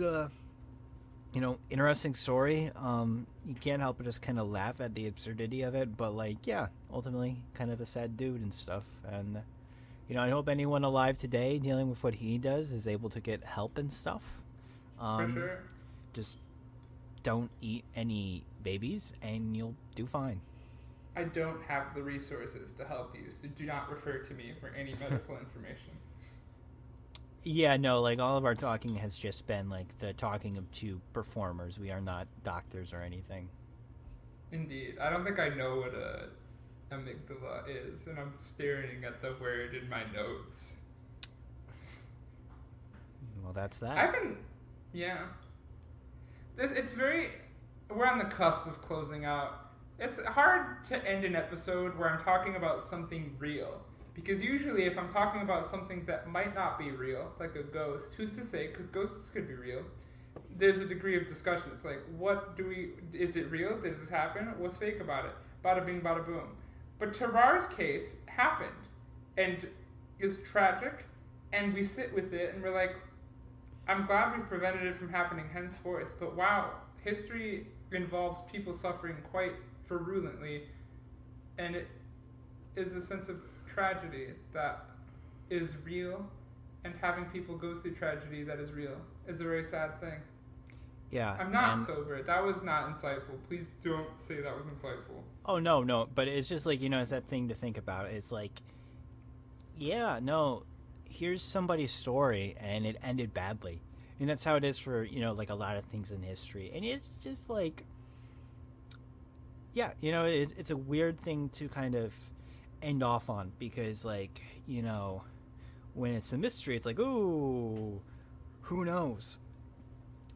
Interesting story. You can't help but just kind of laugh at the absurdity of it, but ultimately kind of a sad dude and stuff. And I hope anyone alive today dealing with what he does is able to get help and stuff. For sure. Just don't eat any babies and you'll do fine. I don't have the resources to help you, so do not refer to me for any medical information. Yeah, no, all of our talking has just been the talking of two performers. We are not doctors or anything. Indeed. I don't think I know what a amygdala is, and I'm staring at the word in my notes. Well, that's that. We're on the cusp of closing out. It's hard to end an episode where I'm talking about something real. Because usually if I'm talking about something that might not be real, like a ghost, who's to say, because ghosts could be real, there's a degree of discussion. It's is it real? Did this happen? What's fake about it? Bada bing, bada boom. But Terrar's case happened, and is tragic, and we sit with it, and we're like, I'm glad we've prevented it from happening henceforth, but wow, history involves people suffering quite virulently, and it is a sense of tragedy that is real, and having people go through tragedy that is real is a very sad thing. Yeah. I'm not sober. That was not insightful. Please don't say that was insightful. Oh, no. But it's just it's that thing to think about. It's here's somebody's story and it ended badly. And that's how it is for, a lot of things in history. And it's just it's a weird thing to kind of end off on because when it's a mystery, it's ooh, who knows?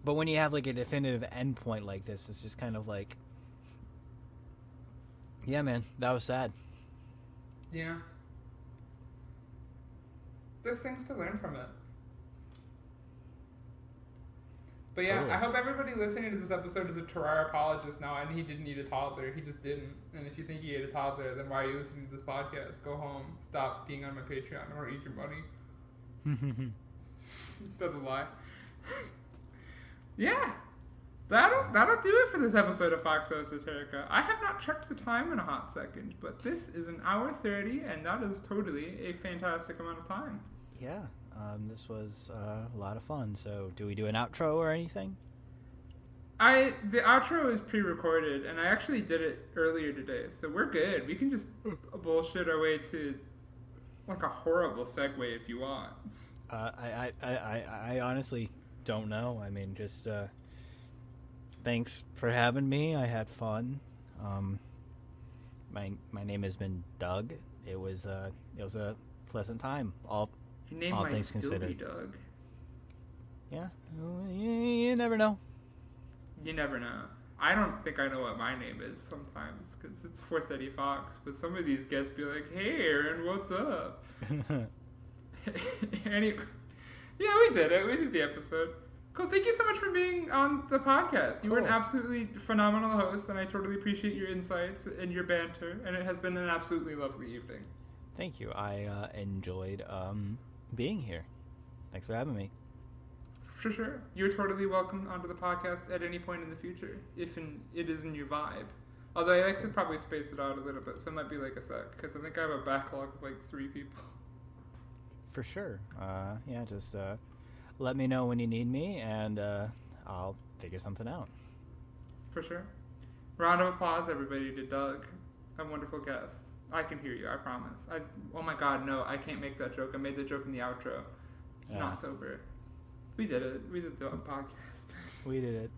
But when you have a definitive endpoint like this, it's just kind of yeah, man, that was sad. Yeah. There's things to learn from it. But yeah, totally. I hope everybody listening to this episode is a Tarrare apologist now, and he didn't eat a toddler. He just didn't. And if you think he ate a toddler, then why are you listening to this podcast? Go home. Stop being on my Patreon or eat your money. That's a lie. Yeah. That'll do it for this episode of Foxxo Esoterica. I have not checked the time in a hot second, but this is an hour 30, and that is totally a fantastic amount of time. Yeah. This was a lot of fun. So, do we do an outro or anything? The outro is pre-recorded, and I actually did it earlier today, so we're good. We can just bullshit our way to a horrible segue if you want. I honestly don't know. I mean, just thanks for having me. I had fun. My name has been Doug. It was a pleasant time. All things considered. Doug. Yeah, you never know. You never know. I don't think I know what my name is sometimes because it's Forseti Fox. But some of these guests be like, "Hey, Aaron, what's up?" Anyway, yeah, we did it. We did the episode. Cool. Thank you so much for being on the podcast. You were an absolutely phenomenal host, and I totally appreciate your insights and your banter. And it has been an absolutely lovely evening. Thank you. I enjoyed being here. Thanks for having me. For sure. You're totally welcome onto the podcast at any point in the future, if it is in your vibe. Although I like to probably space it out a little bit, so it might be a sec, because I think I have a backlog of 3 people. For sure. Yeah, just let me know when you need me, and I'll figure something out. For sure. Round of applause, everybody, to Doug, a wonderful guest. I can hear you, I promise. Oh my god, no, I can't make that joke. I made the joke in the outro. Not sober. We did it. We did the podcast. We did it.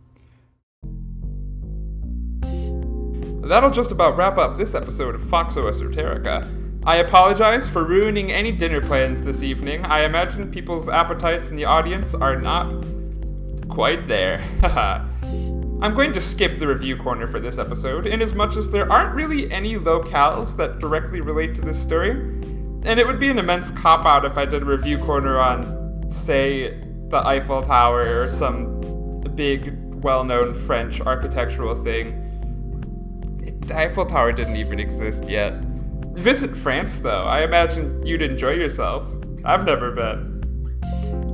That'll just about wrap up this episode of Foxxo Esoterica. I apologize for ruining any dinner plans this evening. I imagine people's appetites in the audience are not quite there. I'm going to skip the review corner for this episode, inasmuch as there aren't really any locales that directly relate to this story, and it would be an immense cop-out if I did a review corner on, say, the Eiffel Tower or some big, well-known French architectural thing. The Eiffel Tower didn't even exist yet. Visit France, though. I imagine you'd enjoy yourself. I've never been.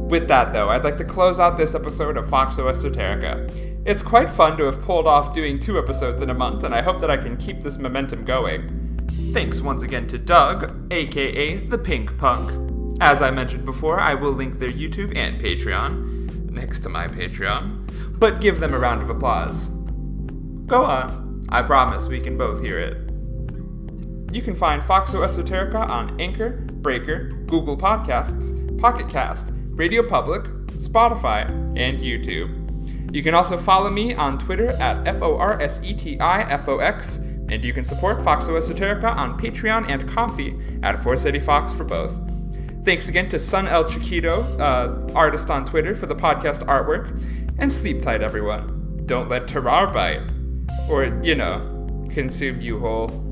With that, though, I'd like to close out this episode of Foxxo Esoterica. It's quite fun to have pulled off doing 2 episodes in a month, and I hope that I can keep this momentum going. Thanks once again to Doug, aka ThePinkPunk. As I mentioned before, I will link their YouTube and Patreon, next to my Patreon, but give them a round of applause. Go on, I promise we can both hear it. You can find Foxxo Esoterica on Anchor, Breaker, Google Podcasts, Pocket Cast, Radio Public, Spotify, and YouTube. You can also follow me on Twitter at FORSETIFOX, and you can support Foxxo Esoterica on Patreon and Coffee at Forseti Fox for both. Thanks again to Sun El Chiquito, artist on Twitter, for the podcast artwork, and sleep tight, everyone. Don't let Terrar bite. Or, consume you whole.